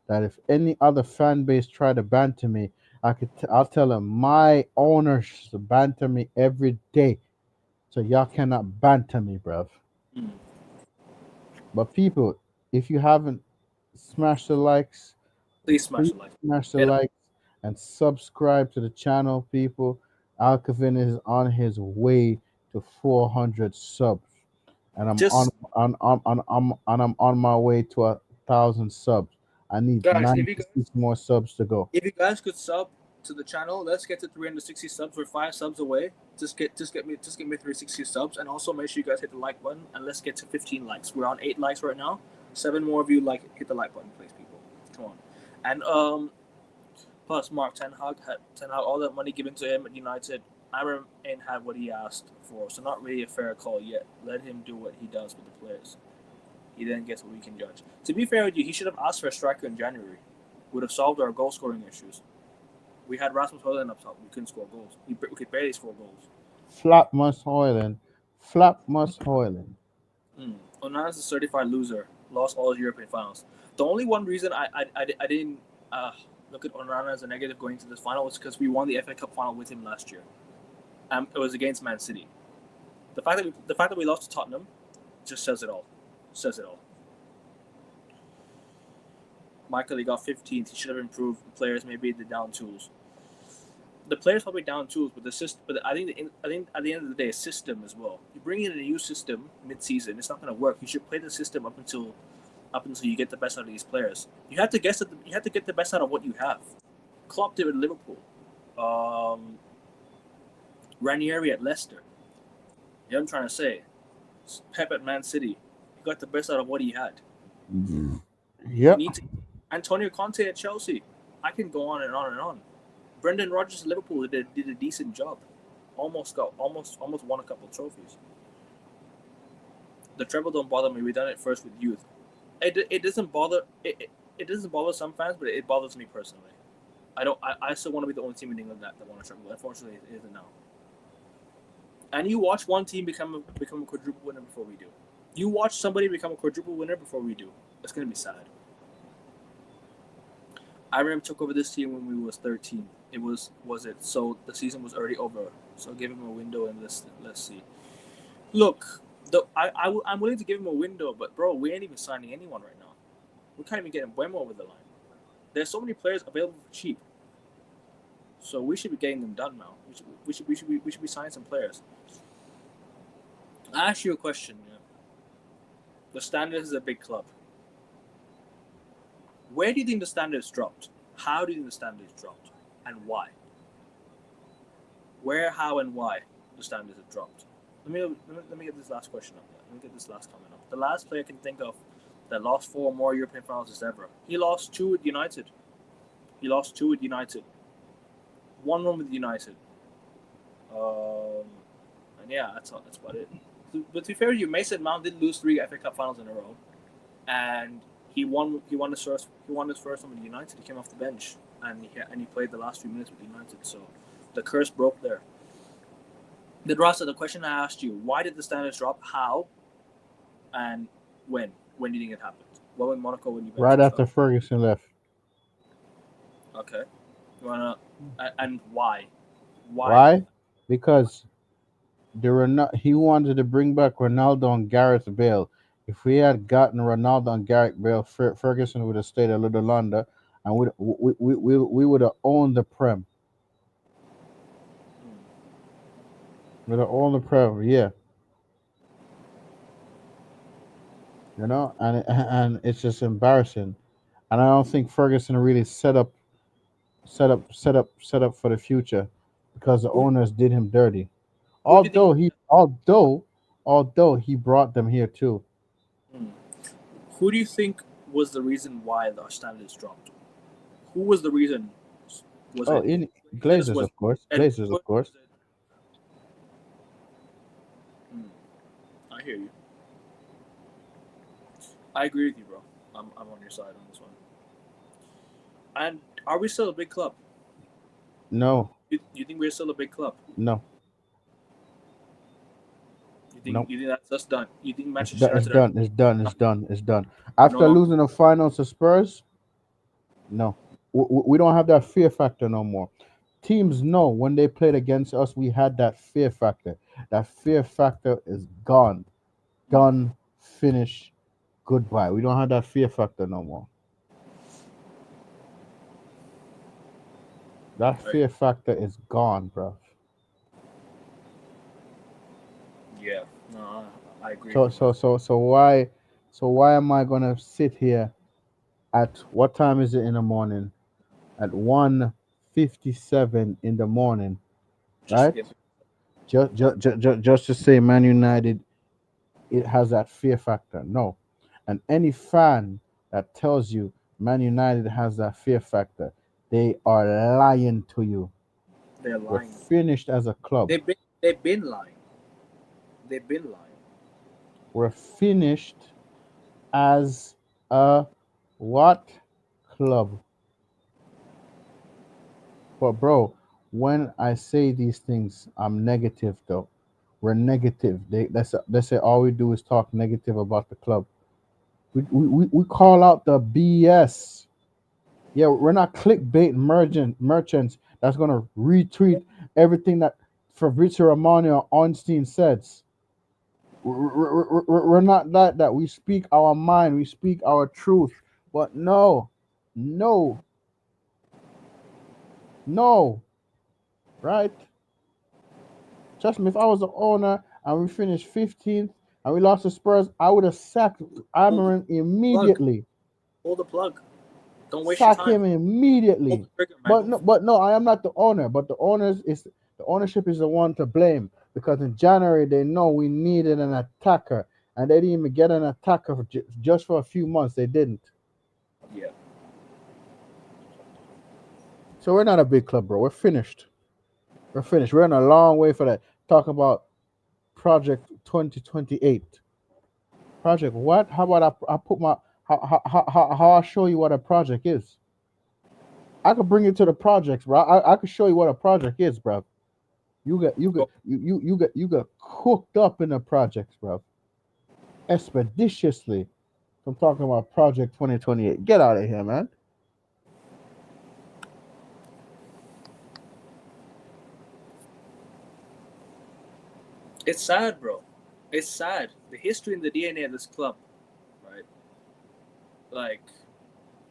that if any other fan base try to banter me, I'll tell them my owners banter me every day, so y'all cannot banter me, bro. Mm. But people, if you haven't smashed the likes, Please smash please the like. smash the Hit 'em. likes and subscribe to the channel, people. Alcavin is on his way to 400 subs, and Just I'm on my way to 1,000 subs. I need guys, 96 more subs to go. if you guys could sub to the channel, let's get to 360 subs. We're 5 subs away. Just get me 360 subs, and also make sure you guys hit the like button, and let's get to 15 likes. We're on 8 likes right now. 7 more of you hit the like button, please, people. Come on. And plus Mark Ten Hag all that money given to him at United. Amram ain't had what he asked for, so not really a fair call yet. Let him do what he does with the players. He then gets what we can judge. To be fair with you, he should have asked for a striker in January. Would have solved our goal scoring issues. We had Rasmus Højlund up top. We couldn't score goals. We could barely score goals. Flap must Hoyland. Flap must Hoyland. Onana's a certified loser. Lost all his European finals. The only one reason I didn't look at Onana as a negative going into this final was because we won the FA Cup final with him last year. It was against Man City. The fact that we lost to Tottenham just says it all. Says it all. Michael, he got 15th. He should have improved. The players maybe the down tools. The players probably down tools, but the system. But I think at the end of the day, a system as well. You bring in a new system mid-season, it's not going to work. You should play the system up until you get the best out of these players. You have to get the best out of what you have. Klopp did with Liverpool. Ranieri at Leicester. You know what I'm trying to say? Pep at Man City. He got the best out of what he had. Yep. Antonio Conte at Chelsea. I can go on and on and on. Brendan Rodgers at Liverpool did a decent job. Almost won a couple of trophies. The treble don't bother me. We done it first with youth. It doesn't bother some fans, but it bothers me personally. I still want to be the only team in England that won a treble. Unfortunately, it isn't now. And you watch one team become a quadruple winner before we do. You watch somebody become a quadruple winner before we do. It's gonna be sad. Amram took over this team when we was 13. It was it? So the season was already over. So give him a window and let's see. Look, I'm willing to give him a window, but bro, we ain't even signing anyone right now. We can't even get Mbeumo over the line. There's so many players available for cheap. So we should be getting them done now. We should be signing some players. I ask you a question. Yeah. The Standards is a big club. Where do you think the standards dropped? How do you think the standards dropped? And why? Where, how, and why? the standards have dropped. Let me get this last question up. Let me get this last comment up. The last player I can think of that lost 4 more European finals than ever. He lost 2 with United. One with United. And yeah, that's about it. But to be fair, Mason Mount did lose 3 FA Cup finals in a row, and he won his first one with United. He came off the bench and he played the last few minutes with United. So the curse broke there. The Rasta, the question I asked you: why did the standards drop? How? And when? When do you think it happened? What when Monaco when you right after Ferguson left? Okay. And why? Why? Because he wanted to bring back Ronaldo and Gareth Bale. If we had gotten Ronaldo and Gareth Bale, Ferguson would have stayed a little longer, and we would have owned the Prem. We'd have owned the Prem, yeah. You know, and it's just embarrassing, and I don't think Ferguson really set up for the future, because the owners did him dirty. Although he brought them here too. Who do you think was the reason why the standards dropped? Who was the reason? Was it Glazers, of course. Glazers, of course. I hear you. I agree with you, bro. I'm on your side on this one. And are we still a big club? No. You think we're still a big club? No. You think that's just done? You think Manchester United? It's done. After losing the finals to Spurs, no, we don't have that fear factor no more. Teams know when they played against us, we had that fear factor. That fear factor is gone, done, finished, goodbye. We don't have that fear factor no more. That fear factor is gone, bro. Yeah, no, I agree. So why am I gonna sit here at what time is it in the morning? At 1:57 in the morning, right? Just to say Man United, it has that fear factor. No. And any fan that tells you Man United has that fear factor, they are lying to you. They're lying. We're finished as a club. They've been lying. They've been lying. We're finished as a what club? But bro, when I say these things, I'm negative though. We're negative. They say all we do is talk negative about the club. We call out the BS. Yeah, we're not clickbait merchants that's gonna retweet everything that Fabrizio Romano or Ornstein says. We're not that. We speak our mind. We speak our truth. But no, right? Trust me, if I was the owner and we finished 15th and we lost to Spurs, I would have sacked Amarin immediately. Pull the plug. Don't waste Sack your time. him immediately. But no, I am not the owner. But the ownership is the one to blame, because in January they know we needed an attacker, and they didn't even get an attacker just for a few months. They didn't. Yeah. So we're not a big club, bro. We're finished. We're in a long way for that. Talk about Project 2028. Project what? How about I put my how I show you what a project is? I could bring you to the projects, bro. I could show you what a project is, bro. You got cooked up in the projects, bro. Expeditiously. I'm talking about Project 2028. Get out of here, man. It's sad, bro. It's sad. The history and the DNA of this club, right? Like,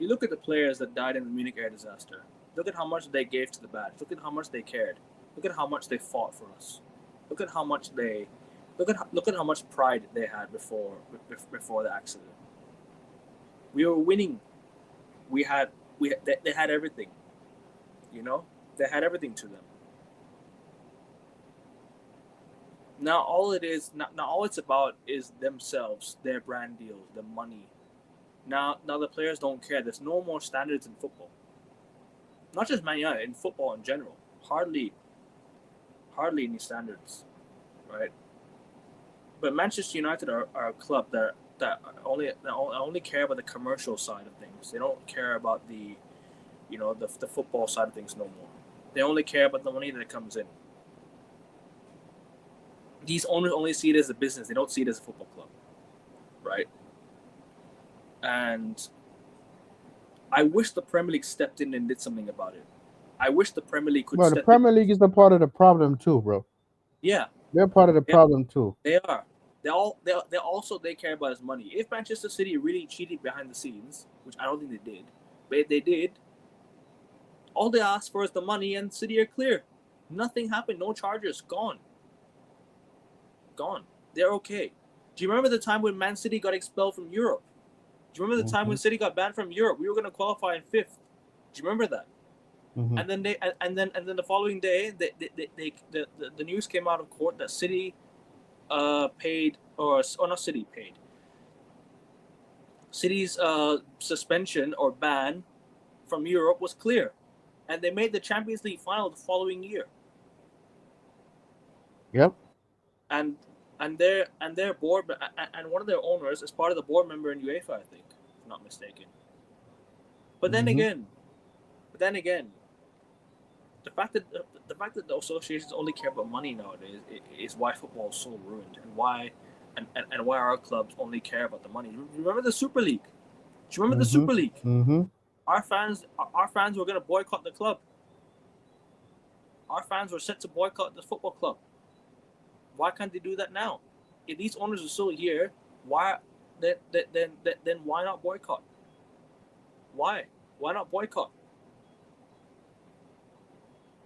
you look at the players that died in the Munich air disaster. Look at how much they gave to the badge. Look at how much they cared. Look at how much they fought for us. Look at how much pride they had before the accident. We were winning. They had everything. You know, they had everything to them. Now all it is, now all it's about is themselves, their brand deals, the money. Now the players don't care. There's no more standards in football. Not just Man United, in football in general. Hardly any standards, right? But Manchester United are a club that only care about the commercial side of things. They don't care about the football side of things no more. They only care about the money that comes in. These owners only see it as a business. They don't see it as a football club, right? And I wish the Premier League stepped in and did something about it. I wish the Premier League could. Bro, the Premier League is a part of the problem too, bro. Yeah, they're part of the problem too. They are. They care about his money. If Manchester City really cheated behind the scenes, which I don't think they did, but if they did, all they asked for is the money, and City are clear. Nothing happened. No charges. Gone. They're okay. Do you remember the time when Man City got expelled from Europe? Do you remember the time when City got banned from Europe? We were going to qualify in 5th. Do you remember that? Mm-hmm. And then the following day, the news came out of court that City paid, or not City paid. City's suspension or ban from Europe was clear, and they made the Champions League final the following year. Yep. And their board and one of their owners is part of the board member in UEFA, I think, if I'm not mistaken. But then again, the fact that the associations only care about money nowadays is why football is so ruined, and why our clubs only care about the money. Remember the Super League? Do you remember the Super League? Mm-hmm. Our fans were going to boycott the club. Our fans were set to boycott the football club. Why can't they do that now? If these owners are still here, why then why not boycott? Why not boycott?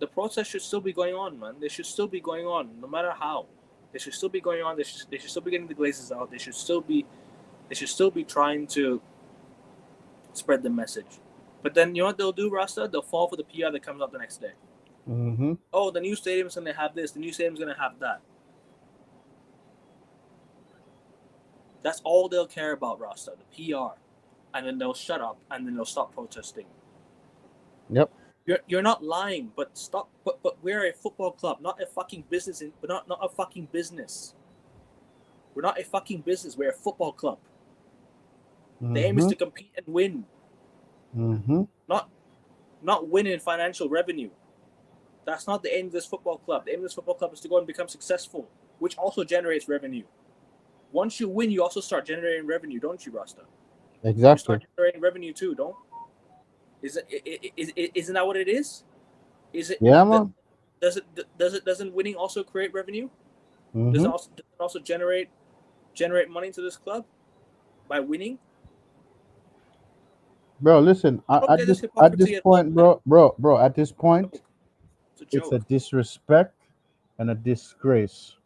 The process should still be going on, man. They should still be going on, no matter how. They should still be going on. They should still be getting the glazes out. They should still be trying to spread the message. But then you know what they'll do, Rasta? They'll fall for the PR that comes out the next day. Mm-hmm. Oh, the new stadium's going to have this. The new stadium's going to have that. That's all they'll care about, Rasta, the PR. And then they'll shut up, and then they'll stop protesting. Yep. You're not lying, but stop. But we're a football club, not a fucking business. But not a fucking business. We're not a fucking business. We're a football club. Mm-hmm. The aim is to compete and win. Mm-hmm. Not win in financial revenue. That's not the aim of this football club. The aim of this football club is to go and become successful, which also generates revenue. Once you win, you also start generating revenue, don't you, Rasta? Exactly. You start generating revenue too, don't? Isn't that what it is? Is it? Yeah, man. Doesn't winning also create revenue? Mm-hmm. Does it also generate money to this club by winning? Bro, listen. At this point, bro. At this point, it's a disrespect and a disgrace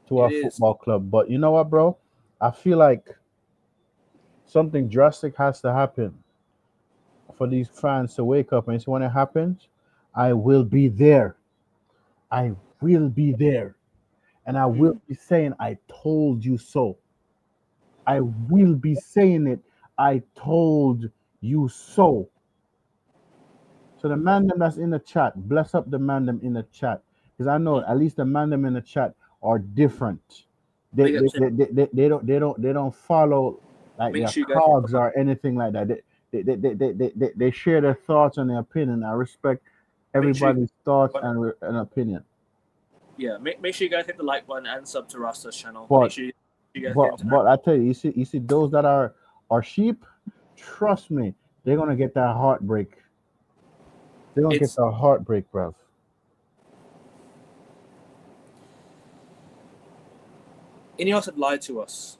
to our football club. But you know what, bro? I feel like something drastic has to happen for these fans to wake up. And so when it happens, I will be there. I will be there. And I will be saying, I told you so. I will be saying it. I told you so. So the man them that's in the chat, bless up the man them in the chat. Because I know at least the man them in the chat are different. They don't follow like their cogs or anything like that. They share their thoughts and their opinion. I respect everybody's thoughts and opinion. Yeah, make sure you guys hit the like button and sub to Rasta's channel. But, make sure you guys but I tell you, you see those that are sheep, trust me, they're gonna get that heartbreak. They're gonna get the heartbreak, bruv. Ineos have lied to us.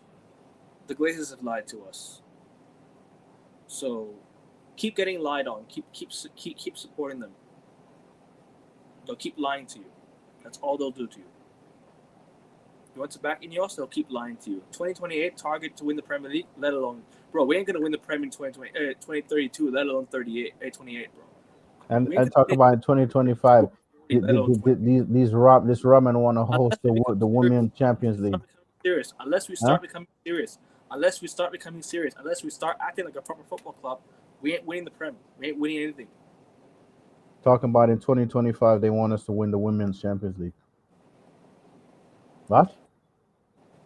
The Glazers have lied to us. So keep getting lied on. Keep supporting them. They'll keep lying to you. That's all they'll do to you. You want to back Ineos, they'll keep lying to you. 2028 target to win the Premier League, let alone, bro, we ain't gonna win the Premier in 2032, let alone 28, bro. And talk about 2025. These this Roman want to host the Women Champions League. Unless we start becoming serious, unless we start acting like a proper football club, we ain't winning the Prem. We ain't winning anything. Talking about in 2025, they want us to win the Women's Champions League. What?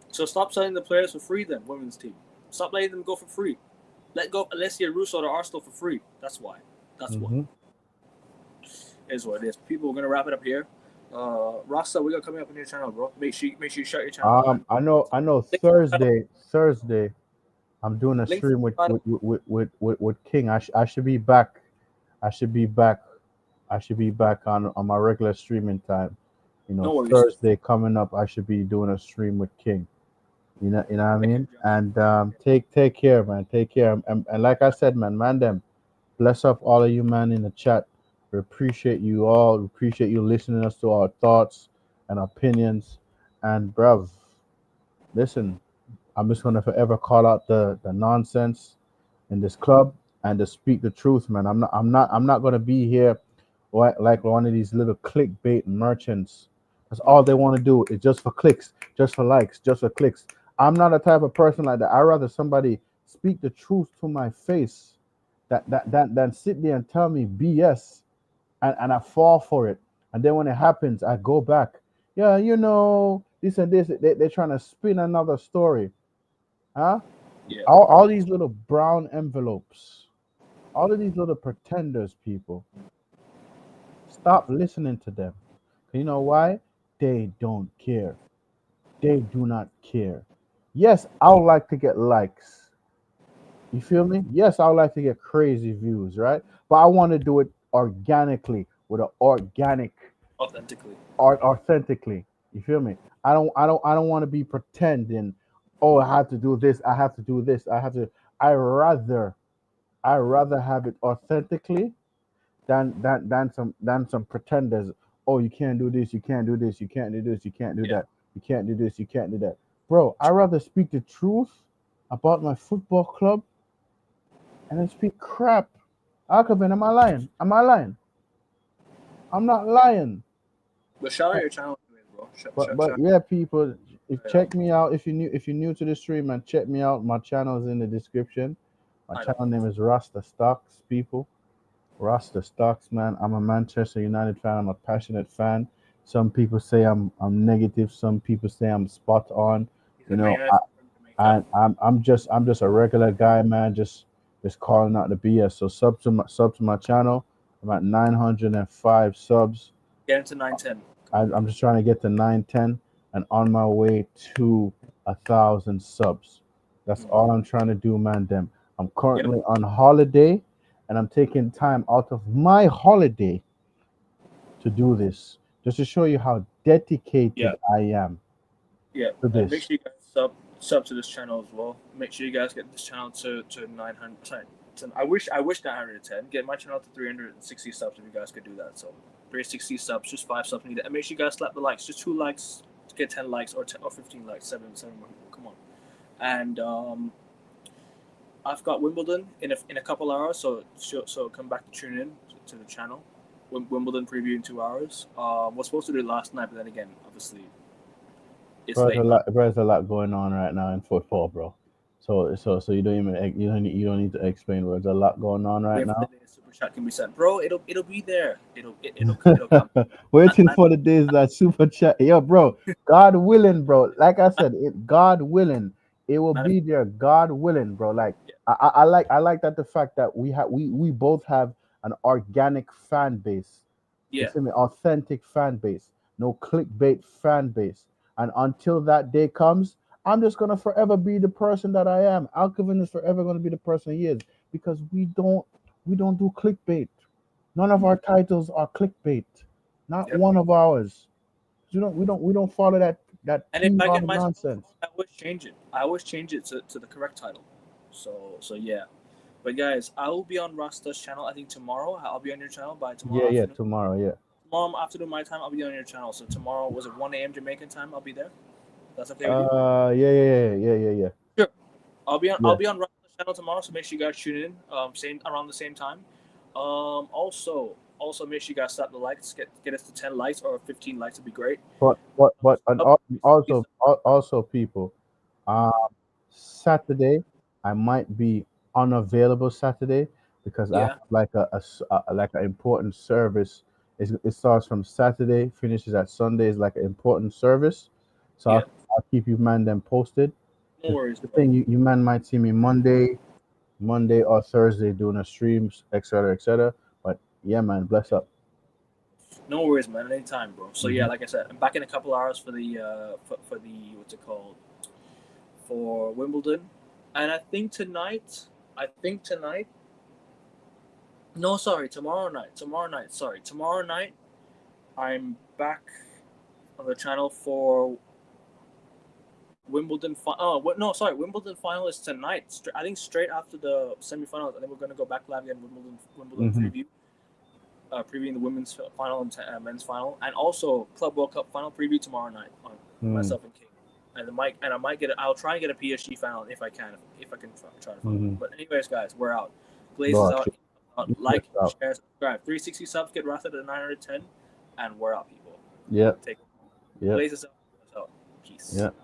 So stop selling the players for free, then women's team. Stop letting them go for free. Let go Alessia Russo to Arsenal for free. That's why. That's what. Is what it is. People, we're gonna wrap it up here. Rasta, we got coming up on your channel, bro. Make sure you shut your channel. I know. Thursday, I'm doing a stream with King. I should be back. I should be back on my regular streaming time. You know, no Thursday coming up, I should be doing a stream with King. You know what I mean? And take care, man. Take care. And like I said, man, them. Bless up all of you, man, in the chat. We appreciate you all. We appreciate you listening us to our thoughts and opinions. And bruv, listen, I'm just gonna forever call out the nonsense in this club and to speak the truth, man. I'm not gonna be here like one of these little clickbait merchants. That's all they want to do is just for clicks, just for likes, just for clicks. I'm not a type of person like that. I'd rather somebody speak the truth to my face than sit there and tell me BS and I fall for it. And then when it happens, I go back. Yeah, you know, this and this. They're trying to spin another story. Huh? Yeah. All these little brown envelopes. All of these little pretenders, people. Stop listening to them. You know why? They don't care. They do not care. Yes, I would like to get likes. You feel me? Yes, I would like to get crazy views, right? But I want to do it organically with an authentically. You feel me? I don't want to be pretending. Oh, I have to do this. I have to do this. I rather have it authentically than some pretenders. Oh, you can't do this. You can't do this. You can't do this. You can't do that. You can't do this. You can't do that. Bro, I rather speak the truth about my football club and then speak crap. Alcabin, am I lying? Am I lying? I'm not lying. But shout out your channel, bro. But yeah, people, check me out if you're new to the stream, and check me out. My channel is in the description. My channel name is Rasta Stocks, people. Rasta Stocks, man. I'm a Manchester United fan. I'm a passionate fan. Some people say I'm negative. Some people say I'm spot on. You know, I'm just a regular guy, man. Just calling out the BS. So sub to my channel. I'm at 905 subs. Get into 910. I'm just trying to get to 910 and on my way to 1,000 subs. That's all I'm trying to do, man. Them. I'm currently on holiday, and I'm taking time out of my holiday to do this, just to show you how dedicated I am. Yeah. To this. Make sure you guys sub to this channel as well. Make sure you guys get this channel to 900. Sorry, I wish 910. Get my channel to 360 subs if you guys could do that. So 360 subs, just 5 subs needed. And make sure you guys slap the likes. Just 2 likes to get 10 likes or 15 likes. 7 come on. And I've got Wimbledon in a couple hours, so come back to tune in to the channel. Wimbledon preview in 2 hours. Was supposed to do it last night, but then again, obviously, it's late. There's a lot going on right now in football, bro. So you don't need to explain. There's a lot going on right now. Super chat can be sent, bro. It'll be there. It'll come. Waiting for the days that super chat. Yo, bro. God willing, bro. Like I said, God willing, it will be there. God willing, bro. Like I like that the fact that we both have an organic fan base. Yeah. You see me? Authentic fan base. No clickbait fan base. And until that day comes, I'm just gonna forever be the person that I am. Alkevin is forever gonna be the person he is, because we don't do clickbait. None of our titles are clickbait. Not one of ours. We don't follow that and if I get my nonsense. I always change it to the correct title. So yeah. But guys, I will be on Rasta's channel. I think tomorrow. I'll be on your channel by tomorrow. Yeah, tomorrow. Yeah. Tomorrow afternoon my time, I'll be on your channel. So tomorrow, was it 1 a.m. Jamaican time? I'll be there. That's okay with you? Yeah. Sure. I'll be on Rasta's channel tomorrow. So make sure you guys tune in. Around the same time. Also Also, make sure you guys slap the likes. Get us to 10 likes or 15 likes would be great. And also people, um, Saturday I might be unavailable Saturday because I have Yeah, like like an important service. It starts from Saturday, finishes at Sunday. Is like an important service, so yeah. I'll keep you man them posted. No worries, The bro. thing you man might see me Monday or Thursday doing a streams, etc., etc. But yeah, man, bless up. No worries, man. Anytime, bro. So yeah, Hmm. like I said, I'm back in a couple hours for the for the what's it called for Wimbledon, and I think tonight. I think tonight. No, sorry, tomorrow night. Tomorrow night. Sorry, tomorrow night. I'm back on the channel for Wimbledon. No, sorry. Wimbledon final is tonight. I think straight after the semifinals. I think we're gonna go back live again. Wimbledon Hmm. preview. Previewing the women's final and men's final, and also Club World Cup final preview tomorrow night on myself and King. And I might get. I'll try and get a PSG final if I can. If I can try to find one. Hmm. But anyways, guys, we're out. Glazes Lord, out. shit. Like, Out. share, subscribe. 360 subs get Rasta to 910, and we're out, people. Yep. Take Yep. Glazes out. Peace. Yep.